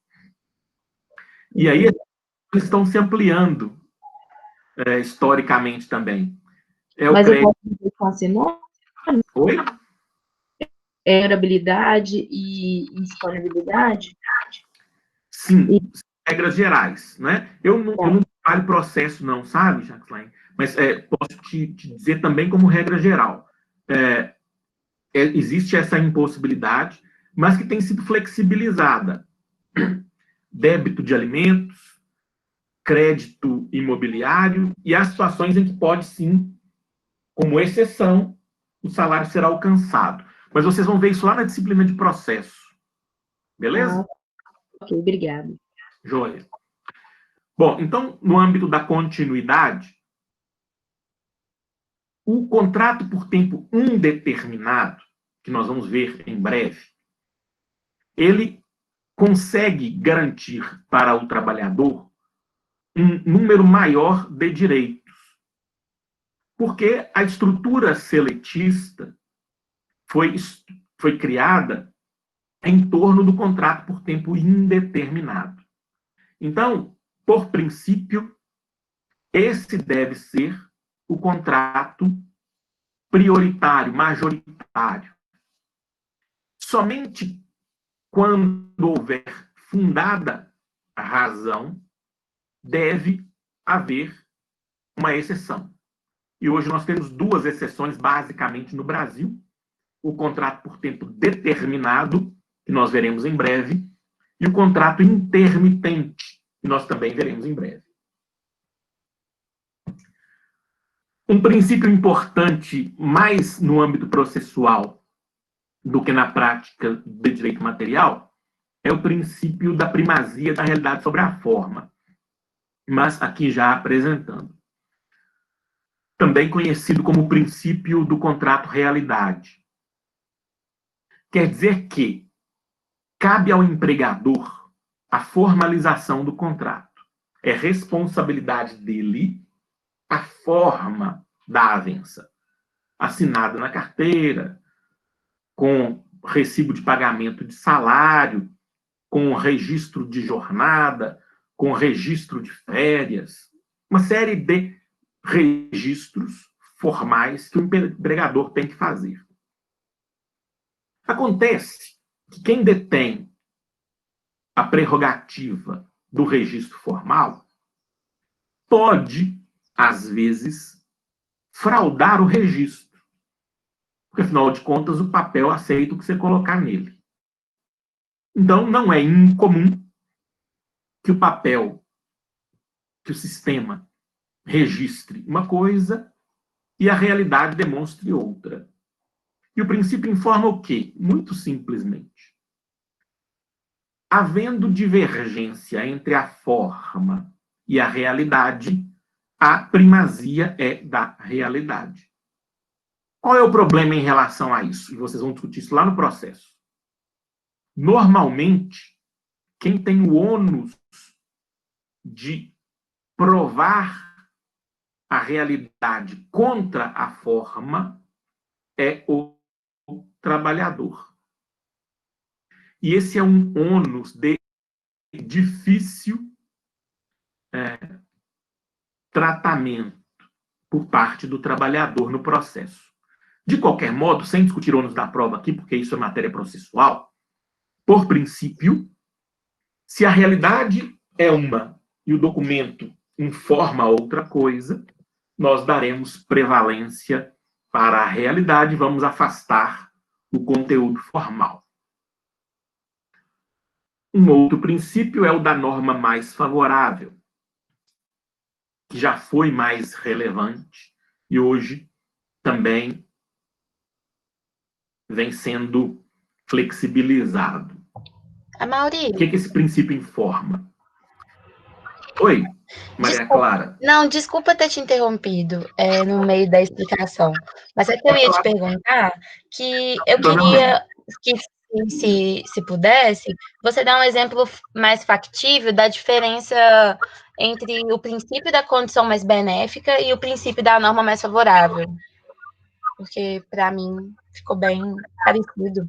E aí, eles estão se ampliando historicamente também. Mas eu posso dizer com sinônimo? Oi? Empenhorabilidade e disponibilidade? Sim, regras gerais, né? Eu não trabalho processo, não, sabe, Jaxlaine? Mas posso te dizer também como regra geral. Existe essa impossibilidade, mas que tem sido flexibilizada. Débito de alimentos, crédito imobiliário, e há situações em que pode, sim, como exceção, o salário será alcançado. Mas vocês vão ver isso lá na disciplina de processo. Beleza? Ok, obrigada. Joia. Bom, então, no âmbito da continuidade, o contrato por tempo indeterminado, que nós vamos ver em breve, ele consegue garantir para o trabalhador um número maior de direitos. Porque a estrutura seletista foi criada em torno do contrato por tempo indeterminado. Então, por princípio, esse deve ser o contrato prioritário, majoritário. Somente quando houver fundada a razão, deve haver uma exceção. E hoje nós temos duas exceções, basicamente, no Brasil. O contrato por tempo determinado, que nós veremos em breve, e o contrato intermitente, que nós também veremos em breve. Um princípio importante, mais no âmbito processual do que na prática de direito material, é o princípio da primazia da realidade sobre a forma, mas aqui já apresentando. Também conhecido como o princípio do contrato-realidade. Quer dizer que cabe ao empregador a formalização do contrato. É responsabilidade dele a forma da avença, assinada na carteira, com recibo de pagamento de salário, com registro de jornada, com registro de férias, uma série de registros formais que o empregador tem que fazer. Acontece que quem detém a prerrogativa do registro formal pode, às vezes, fraudar o registro. Porque, afinal de contas, o papel aceita o que você colocar nele. Então, não é incomum que o papel, que o sistema registre uma coisa e a realidade demonstre outra. E o princípio informa o quê? Muito simplesmente. Havendo divergência entre a forma e a realidade, a primazia é da realidade. Qual é o problema em relação a isso? E vocês vão discutir isso lá no processo. Normalmente, quem tem o ônus de provar a realidade contra a forma é o trabalhador. E esse é um ônus de difícil tratamento por parte do trabalhador no processo. De qualquer modo, sem discutir ônus da prova aqui, porque isso é matéria processual, por princípio, se a realidade é uma e o documento informa outra coisa, nós daremos prevalência para a realidade, vamos afastar o conteúdo formal. Um outro princípio é o da norma mais favorável, que já foi mais relevante e hoje também vem sendo flexibilizado. Amaury. O que esse princípio informa? Oi, Maria Clara. Não, desculpa ter te interrompido no meio da explicação, mas é que eu ia te perguntar que eu queria que, se pudesse, você dar um exemplo mais factível da diferença entre o princípio da condição mais benéfica e o princípio da norma mais favorável. Porque, para mim, ficou bem parecido.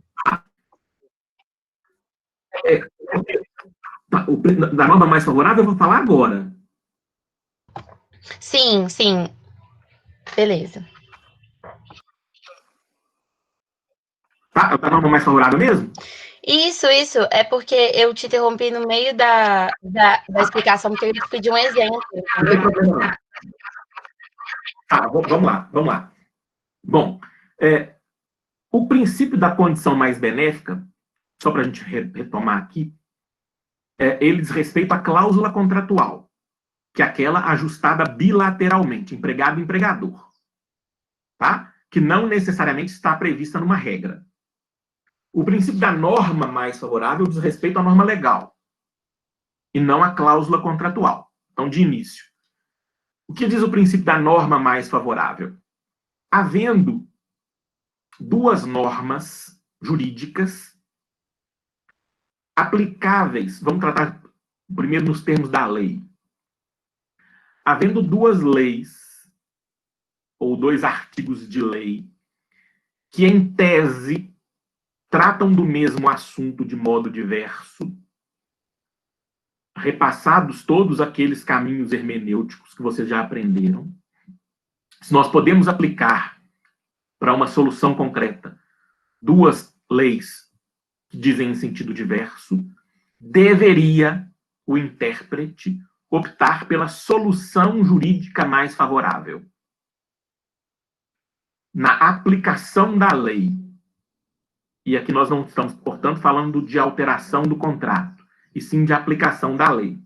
Da norma mais favorável, eu vou falar agora. Sim, sim. Beleza. Tá, da norma mais favorável mesmo? Isso. É porque eu te interrompi no meio da explicação, porque eu ia te pedir um exemplo. Não tem problema não. Tá, vamos lá. Bom, o princípio da condição mais benéfica, só para a gente retomar aqui, ele diz respeito à cláusula contratual, que é aquela ajustada bilateralmente, empregado e empregador, tá? Que não necessariamente está prevista numa regra. O princípio da norma mais favorável diz respeito à norma legal, e não à cláusula contratual. Então, de início, o que diz o princípio da norma mais favorável? Havendo duas normas jurídicas aplicáveis, vamos tratar primeiro nos termos da lei. Havendo duas leis, ou dois artigos de lei, que em tese tratam do mesmo assunto de modo diverso, repassados todos aqueles caminhos hermenêuticos que vocês já aprenderam, se nós podemos aplicar para uma solução concreta duas leis que dizem em sentido diverso, deveria o intérprete optar pela solução jurídica mais favorável. Na aplicação da lei, e aqui nós não estamos, portanto, falando de alteração do contrato, e sim de aplicação da lei.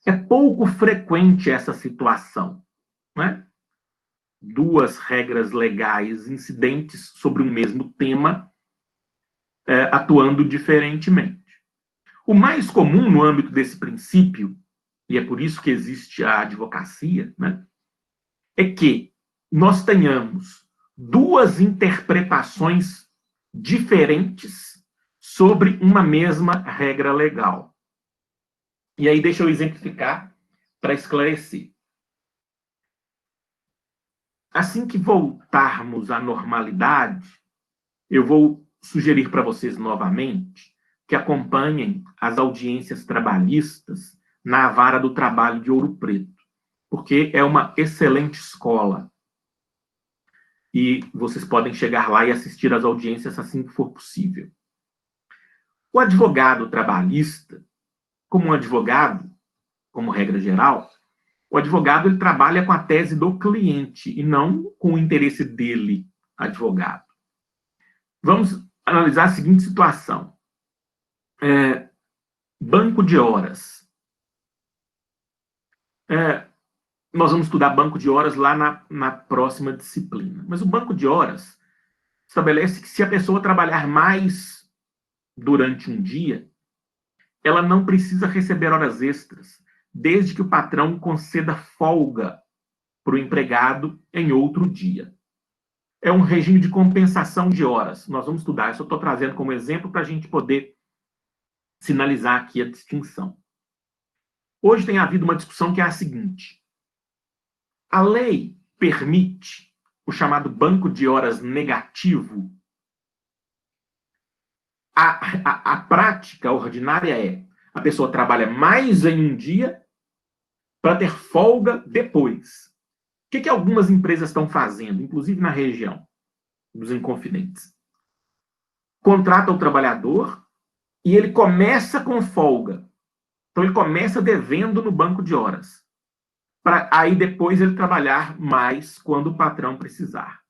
É pouco frequente essa situação, né? Duas regras legais incidentes sobre um mesmo tema, atuando diferentemente. O mais comum no âmbito desse princípio, e é por isso que existe a advocacia, né, é que nós tenhamos duas interpretações diferentes sobre uma mesma regra legal. E aí deixa eu exemplificar para esclarecer. Assim que voltarmos à normalidade, eu vou sugerir para vocês novamente que acompanhem as audiências trabalhistas na Vara do Trabalho de Ouro Preto, porque é uma excelente escola. E vocês podem chegar lá e assistir às audiências assim que for possível. O advogado trabalhista, como um advogado, como regra geral, o advogado ele trabalha com a tese do cliente e não com o interesse dele, advogado. Vamos analisar a seguinte situação. Banco de horas. Nós vamos estudar banco de horas lá na próxima disciplina. Mas o banco de horas estabelece que se a pessoa trabalhar mais durante um dia, ela não precisa receber horas extras, desde que o patrão conceda folga para o empregado em outro dia. É um regime de compensação de horas. Nós vamos estudar, isso eu estou trazendo como exemplo para a gente poder sinalizar aqui a distinção. Hoje tem havido uma discussão que é a seguinte. A lei permite o chamado banco de horas negativo. A prática ordinária é a pessoa trabalha mais em um dia para ter folga depois. O que algumas empresas estão fazendo, inclusive na região? dos inconfidentes. Contrata o trabalhador e ele começa com folga. Então, ele começa devendo no banco de horas, para aí depois ele trabalhar mais quando o patrão precisar.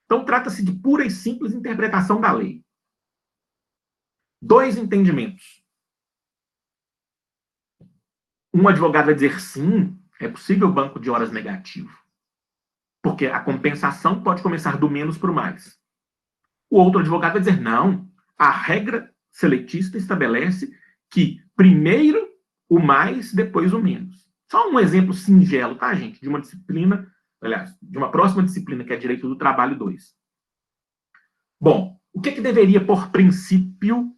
Então, trata-se de pura e simples interpretação da lei. 2 entendimentos. Um advogado vai dizer sim, é possível banco de horas negativo, porque a compensação pode começar do menos para o mais. O outro advogado vai dizer não, a regra seletista estabelece que primeiro o mais, depois o menos. Só um exemplo singelo, tá, gente? De uma disciplina, aliás, de uma próxima disciplina, que é Direito do Trabalho 2. Bom, o que deveria, por princípio,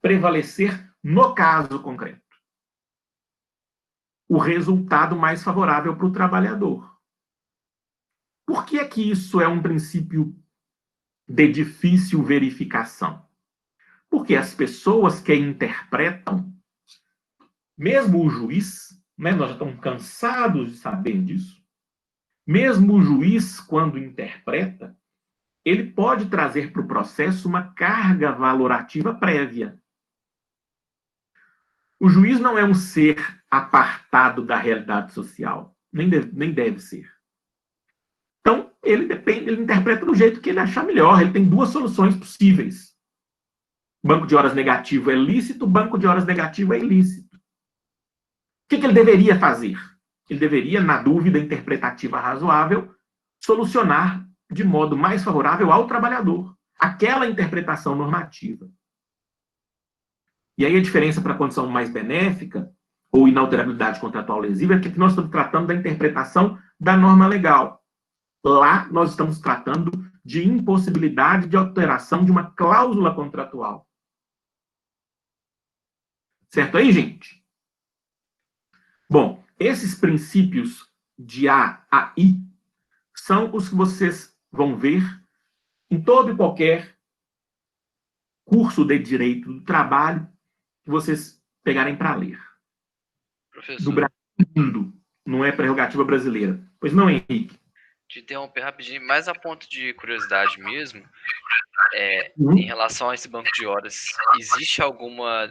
prevalecer no caso concreto? O resultado mais favorável para o trabalhador. Por que é que isso é um princípio de difícil verificação? Porque as pessoas que interpretam, mesmo o juiz, né, nós já estamos cansados de saber disso, mesmo o juiz, quando interpreta, ele pode trazer para o processo uma carga valorativa prévia. O juiz não é um ser apartado da realidade social, nem deve ser. Então, ele interpreta do jeito que ele achar melhor. Ele tem 2 soluções possíveis. Banco de horas negativo é lícito, banco de horas negativo é ilícito. O que ele deveria fazer? Ele deveria, na dúvida interpretativa razoável, solucionar de modo mais favorável ao trabalhador aquela interpretação normativa. E aí a diferença para a condição mais benéfica, ou inalterabilidade contratual lesiva, é que nós estamos tratando da interpretação da norma legal. Lá, nós estamos tratando de impossibilidade de alteração de uma cláusula contratual. Certo aí, gente? Bom, esses princípios de A a I são os que vocês vão ver em todo e qualquer curso de Direito do Trabalho que vocês pegarem para ler. Professor. Do Brasil e do mundo. Não é prerrogativa brasileira. Pois não, Henrique? Te interromper rapidinho, mais a ponto de curiosidade mesmo, em relação a esse banco de horas, existe alguma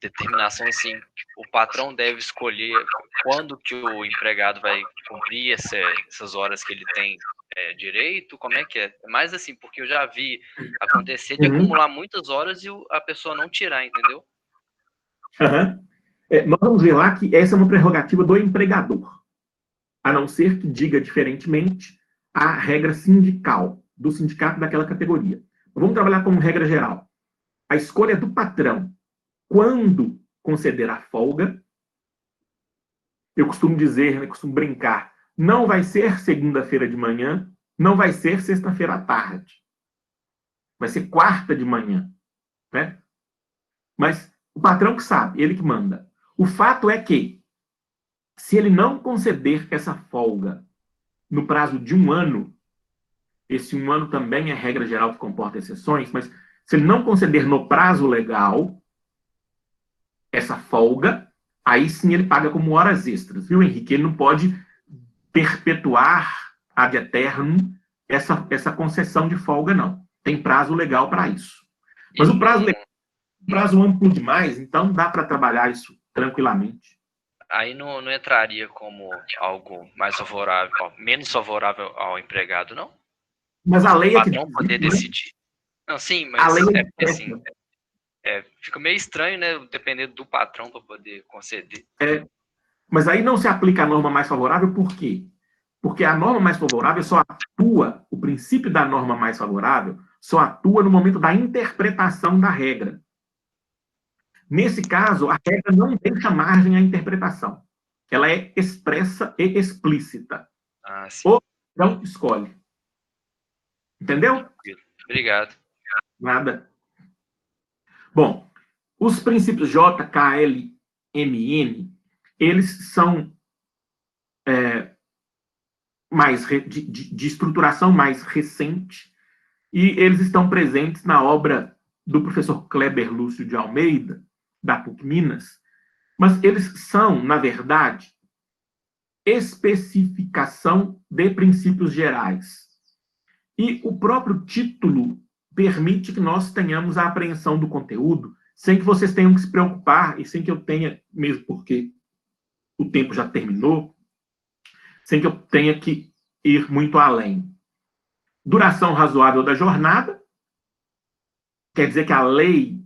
determinação assim, o patrão deve escolher quando que o empregado vai cumprir essas horas que ele tem direito? Como é que é? Mais assim, porque eu já vi acontecer de acumular muitas horas e a pessoa não tirar, entendeu? Nós vamos ver lá que essa é uma prerrogativa do empregador, a não ser que diga diferentemente a regra sindical, do sindicato daquela categoria. Vamos trabalhar como regra geral. A escolha é do patrão. Quando conceder a folga, eu costumo dizer, eu costumo brincar, não vai ser segunda-feira de manhã, não vai ser sexta-feira à tarde. Vai ser quarta de manhã. Né? Mas o patrão que sabe, ele que manda. O fato é que, se ele não conceder essa folga no prazo de 1 ano, esse 1 ano também é regra geral que comporta exceções, mas se ele não conceder no prazo legal essa folga, aí sim ele paga como horas extras, viu, Henrique? Ele não pode perpetuar ad eternum essa concessão de folga, não. Tem prazo legal para isso. Mas o prazo legal é um prazo amplo demais, então dá para trabalhar isso tranquilamente. Aí não entraria como algo mais favorável, menos favorável ao empregado, não? Mas a lei é que não poder decidir. Não, sim, mas assim, fica meio estranho, né? Dependendo do patrão para poder conceder. Mas aí não se aplica a norma mais favorável, por quê? Porque a norma mais favorável só atua, o princípio da norma mais favorável só atua no momento da interpretação da regra. Nesse caso, a regra não deixa margem à interpretação. Ela é expressa e explícita. Sim. Ou não escolhe. Entendeu? Obrigado. Nada. Bom, os princípios J, K, L, M, N, eles são de estruturação mais recente e eles estão presentes na obra do professor Kleber Lúcio de Almeida, da PUC Minas, mas eles são, na verdade, especificação de princípios gerais. E o próprio título permite que nós tenhamos a apreensão do conteúdo sem que vocês tenham que se preocupar e sem que eu tenha, mesmo porque o tempo já terminou, sem que eu tenha que ir muito além. Duração razoável da jornada, quer dizer que a lei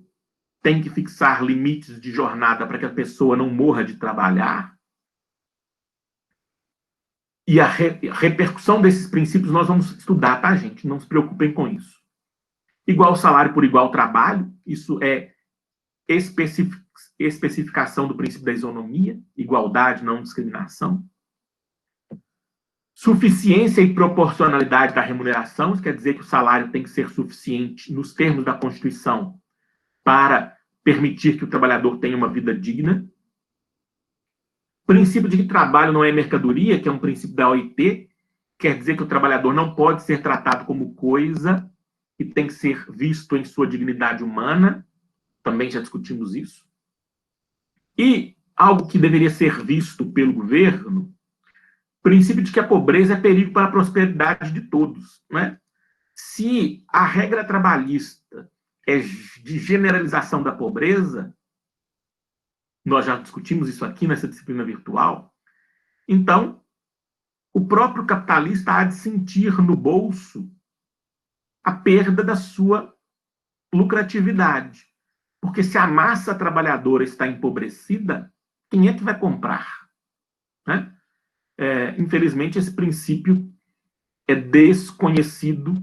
tem que fixar limites de jornada para que a pessoa não morra de trabalhar. E a repercussão desses princípios nós vamos estudar, tá, gente? Não se preocupem com isso. Igual salário por igual trabalho, isso é especificação do princípio da isonomia, igualdade, não discriminação. Suficiência e proporcionalidade da remuneração, isso quer dizer que o salário tem que ser suficiente nos termos da Constituição para permitir que o trabalhador tenha uma vida digna. Princípio de que trabalho não é mercadoria, que é um princípio da OIT, quer dizer que o trabalhador não pode ser tratado como coisa e tem que ser visto em sua dignidade humana. Também já discutimos isso. E algo que deveria ser visto pelo governo, princípio de que a pobreza é perigo para a prosperidade de todos, né? Se a regra trabalhista é de generalização da pobreza, nós já discutimos isso aqui nessa disciplina virtual, então o próprio capitalista há de sentir no bolso a perda da sua lucratividade. Porque se a massa trabalhadora está empobrecida, quem é que vai comprar? Né? Infelizmente, esse princípio é desconhecido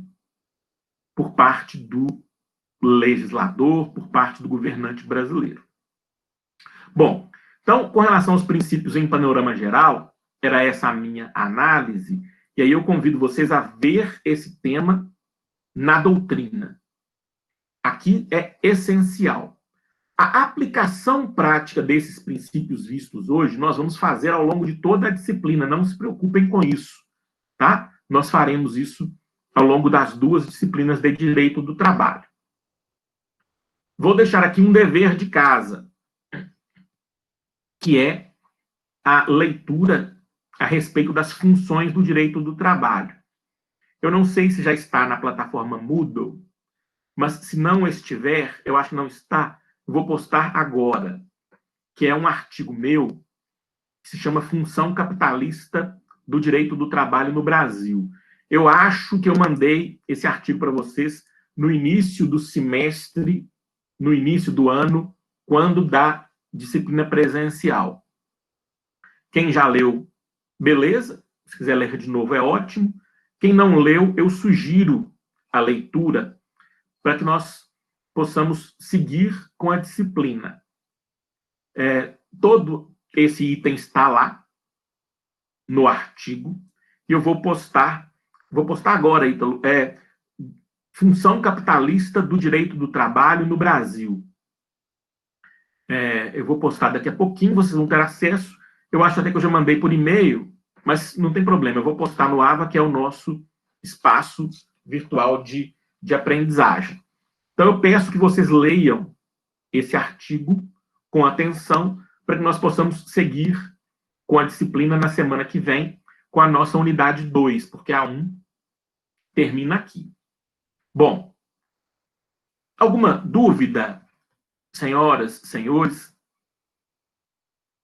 por parte do legislador, por parte do governante brasileiro. Bom, então, com relação aos princípios em panorama geral, era essa a minha análise, e aí eu convido vocês a ver esse tema na doutrina. Aqui é essencial. A aplicação prática desses princípios vistos hoje, nós vamos fazer ao longo de toda a disciplina, não se preocupem com isso, tá? Nós faremos isso ao longo das 2 disciplinas de Direito do Trabalho. Vou deixar aqui um dever de casa, que é a leitura a respeito das funções do direito do trabalho. Eu não sei se já está na plataforma Moodle, mas se não estiver, eu acho que não está, vou postar agora, que é um artigo meu, que se chama Função Capitalista do Direito do Trabalho no Brasil. Eu acho que eu mandei esse artigo para vocês no início do semestre, no início do ano, quando da disciplina presencial. Quem já leu, beleza. Se quiser ler de novo, é ótimo. Quem não leu, eu sugiro a leitura para que nós possamos seguir com a disciplina. Todo esse item está lá no artigo, e eu vou postar agora, Ítalo, Função Capitalista do Direito do Trabalho no Brasil. Eu vou postar daqui a pouquinho, vocês vão ter acesso. Eu acho até que eu já mandei por e-mail, mas não tem problema, eu vou postar no AVA, que é o nosso espaço virtual de aprendizagem. Então, eu peço que vocês leiam esse artigo com atenção, para que nós possamos seguir com a disciplina na semana que vem, com a nossa unidade 2, porque a 1 termina aqui. Bom, alguma dúvida, senhoras, senhores?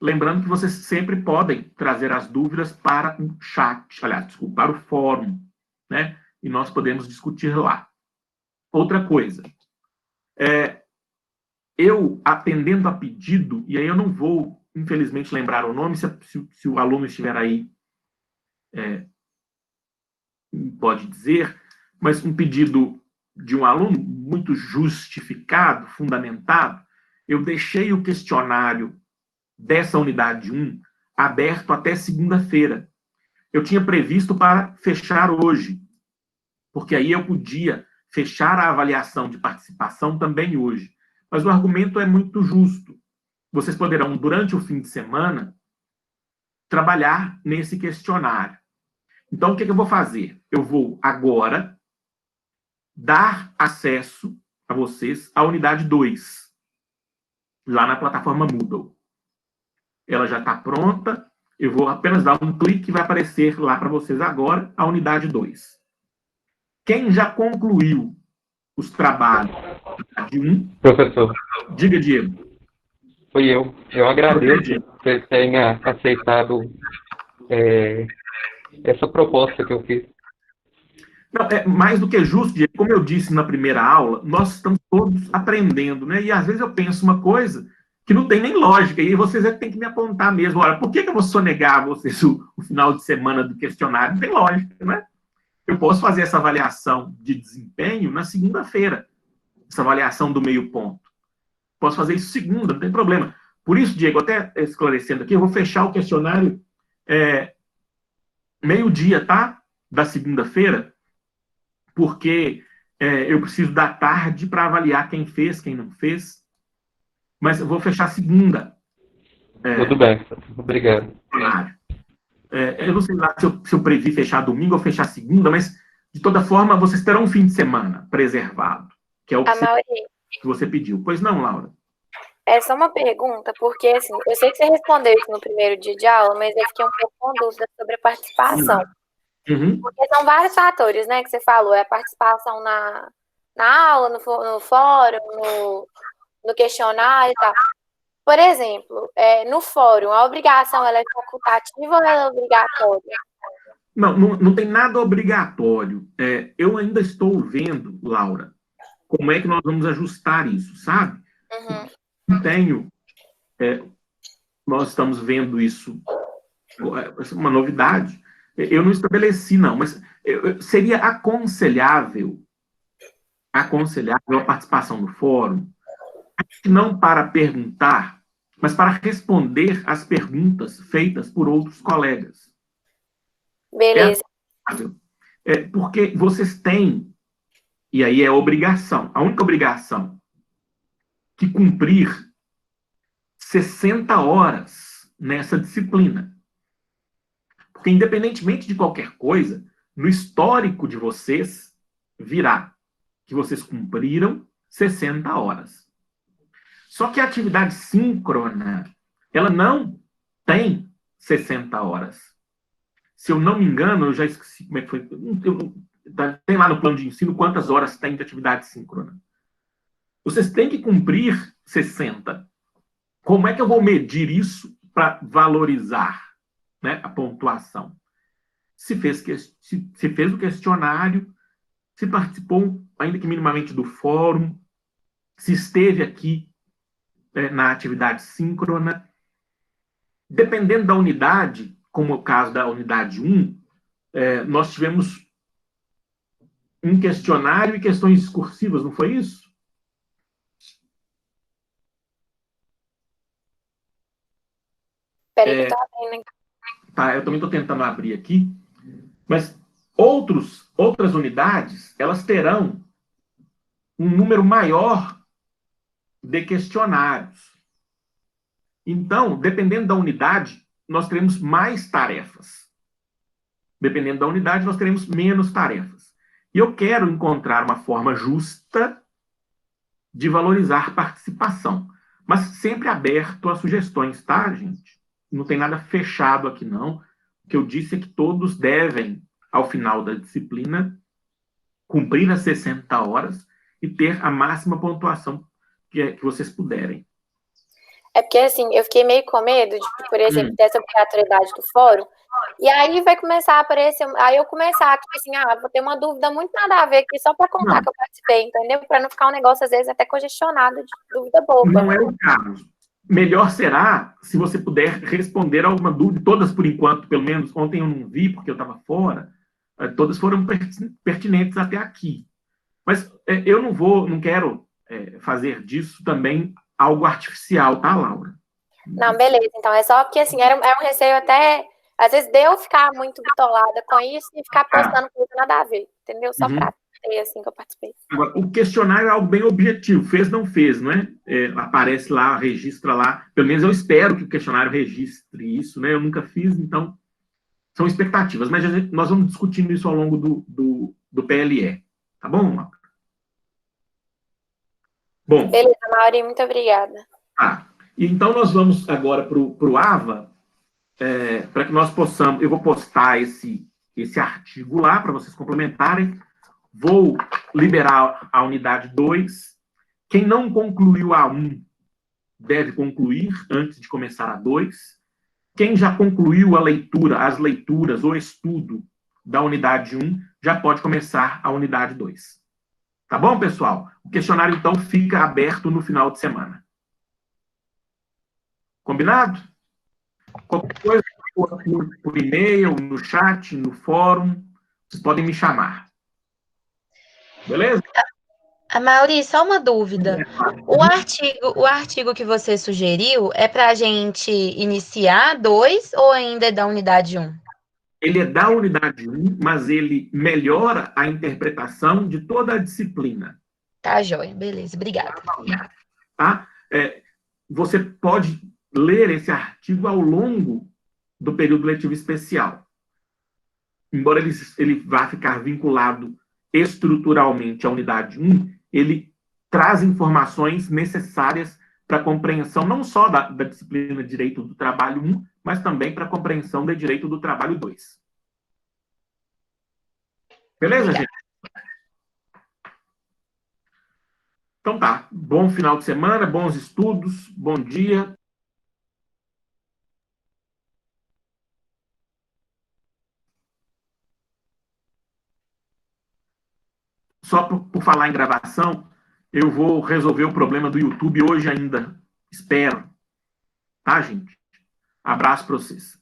Lembrando que vocês sempre podem trazer as dúvidas para o chat, aliás, desculpa, para o fórum, né? E nós podemos discutir lá. Outra coisa, eu, atendendo a pedido, e aí eu não vou, infelizmente, lembrar o nome, se o aluno estiver aí, pode dizer, mas um pedido de um aluno muito justificado, fundamentado, eu deixei o questionário dessa unidade 1 aberto até segunda-feira. Eu tinha previsto para fechar hoje, porque aí eu podia fechar a avaliação de participação também hoje. Mas o argumento é muito justo. Vocês poderão, durante o fim de semana, trabalhar nesse questionário. Então, o que eu vou fazer? Eu vou, agora, dar acesso a vocês à unidade 2, lá na plataforma Moodle. Ela já está pronta, eu vou apenas dar um clique e vai aparecer lá para vocês agora a unidade 2. Quem já concluiu os trabalhos de um... Professor. Diga, Diego. Foi eu. Eu agradeço que você tenha aceitado essa proposta que eu fiz. Não, é mais do que justo, Diego. Como eu disse na primeira aula, nós estamos todos aprendendo, né? E às vezes eu penso uma coisa que não tem nem lógica, e vocês têm que me apontar mesmo. Olha, por que eu vou sonegar a vocês o final de semana do questionário? Não tem lógica, né? Eu posso fazer essa avaliação de desempenho na segunda-feira, essa avaliação do meio ponto. Posso fazer isso segunda, não tem problema. Por isso, Diego, até esclarecendo aqui, eu vou fechar o questionário meio-dia, tá? Da segunda-feira, porque eu preciso da tarde para avaliar quem fez, quem não fez. Mas eu vou fechar segunda. Tudo bem, obrigado. Eu não sei lá se eu previ fechar domingo ou fechar segunda, mas, de toda forma, vocês terão um fim de semana preservado, que é o que você pediu. Pois não, Laura? É só uma pergunta, porque, assim, eu sei que você respondeu isso no primeiro dia de aula, mas eu fiquei um pouco com dúvida sobre a participação. Porque são vários fatores, né, que você falou. É a participação na aula, no fórum, no questionário e tal. Por exemplo, no fórum, a obrigação ela é facultativa ou ela é obrigatória? Não tem nada obrigatório. Eu ainda estou vendo, Laura, como é que nós vamos ajustar isso, sabe? Nós estamos vendo isso, uma novidade. Eu não estabeleci, não, mas seria aconselhável a participação no fórum, não para perguntar, mas para responder às perguntas feitas por outros colegas. Beleza. Porque vocês têm, e aí é obrigação, a única obrigação, que cumprir 60 horas nessa disciplina. Porque, independentemente de qualquer coisa, no histórico de vocês, virá que vocês cumpriram 60 horas. Só que a atividade síncrona, ela não tem 60 horas. Se eu não me engano, eu já esqueci como é que foi. Tem lá no plano de ensino quantas horas tem de atividade síncrona. Vocês têm que cumprir 60. Como é que eu vou medir isso para valorizar, né, a pontuação? Se fez o questionário, se participou, ainda que minimamente, do fórum, se esteve aqui na atividade síncrona. Dependendo da unidade, como é o caso da unidade 1, nós tivemos um questionário e questões discursivas, não foi isso? Peraí, que eu tô abrindo. Tá, eu também estou tentando abrir aqui, mas outras unidades, elas terão um número maior de questionários. Então, dependendo da unidade, nós teremos mais tarefas. Dependendo da unidade, nós teremos menos tarefas. E eu quero encontrar uma forma justa de valorizar participação. Mas sempre aberto a sugestões, tá, gente? Não tem nada fechado aqui, não. O que eu disse é que todos devem, ao final da disciplina, cumprir as 60 horas e ter a máxima pontuação que vocês puderem. É porque, assim, eu fiquei meio com medo de, por exemplo, dessa obrigatoriedade do fórum, e aí vai começar a aparecer, aí eu começar, tipo assim, vou ter uma dúvida muito nada a ver aqui, só para contar que eu participei, entendeu? Para não ficar um negócio, às vezes, até congestionado de dúvida boba. Não é o caso. Melhor será se você puder responder alguma dúvida, todas por enquanto, pelo menos, ontem eu não vi, porque eu estava fora, todas foram pertinentes até aqui. Mas eu não quero fazer disso também algo artificial, tá, Laura? Não, beleza. Então, é só porque, assim, era um receio até... Às vezes deu ficar muito bitolada com isso e ficar postando coisa nada a ver, entendeu? Só pra ter, assim, que eu participei. Agora, o questionário é algo bem objetivo. Fez, não fez, não é? Aparece lá, registra lá. Pelo menos eu espero que o questionário registre isso, né? Eu nunca fiz, então... São expectativas. Mas nós vamos discutindo isso ao longo do PLE. Tá bom, Laura? Bom. Beleza, Mauri, muito obrigada. Então nós vamos agora para o AVA, para que nós possamos... Eu vou postar esse artigo lá para vocês complementarem. vou liberar a unidade 2. Quem não concluiu a 1 deve concluir antes de começar a 2. Quem já concluiu a leitura, as leituras, o estudo da unidade 1, já pode começar a unidade 2. Tá bom, pessoal? O questionário, então, fica aberto no final de semana. Combinado? Qualquer coisa, por e-mail, no chat, no fórum, vocês podem me chamar. Beleza? Amaury, só uma dúvida. O artigo que você sugeriu é para a gente iniciar 2 ou ainda é da unidade 1? Ele é da unidade 1, mas ele melhora a interpretação de toda a disciplina. Tá, joia. Beleza, obrigada. Tá? Você pode ler esse artigo ao longo do período letivo especial. Embora ele vá ficar vinculado estruturalmente à unidade 1, ele traz informações necessárias para a compreensão não só da disciplina de Direito do Trabalho 1, mas também para a compreensão do Direito do Trabalho 2. Beleza, gente? Então tá. Bom final de semana, bons estudos, bom dia. Só por falar em gravação, eu vou resolver o problema do YouTube hoje ainda. Espero. Tá, gente? Abraço para vocês.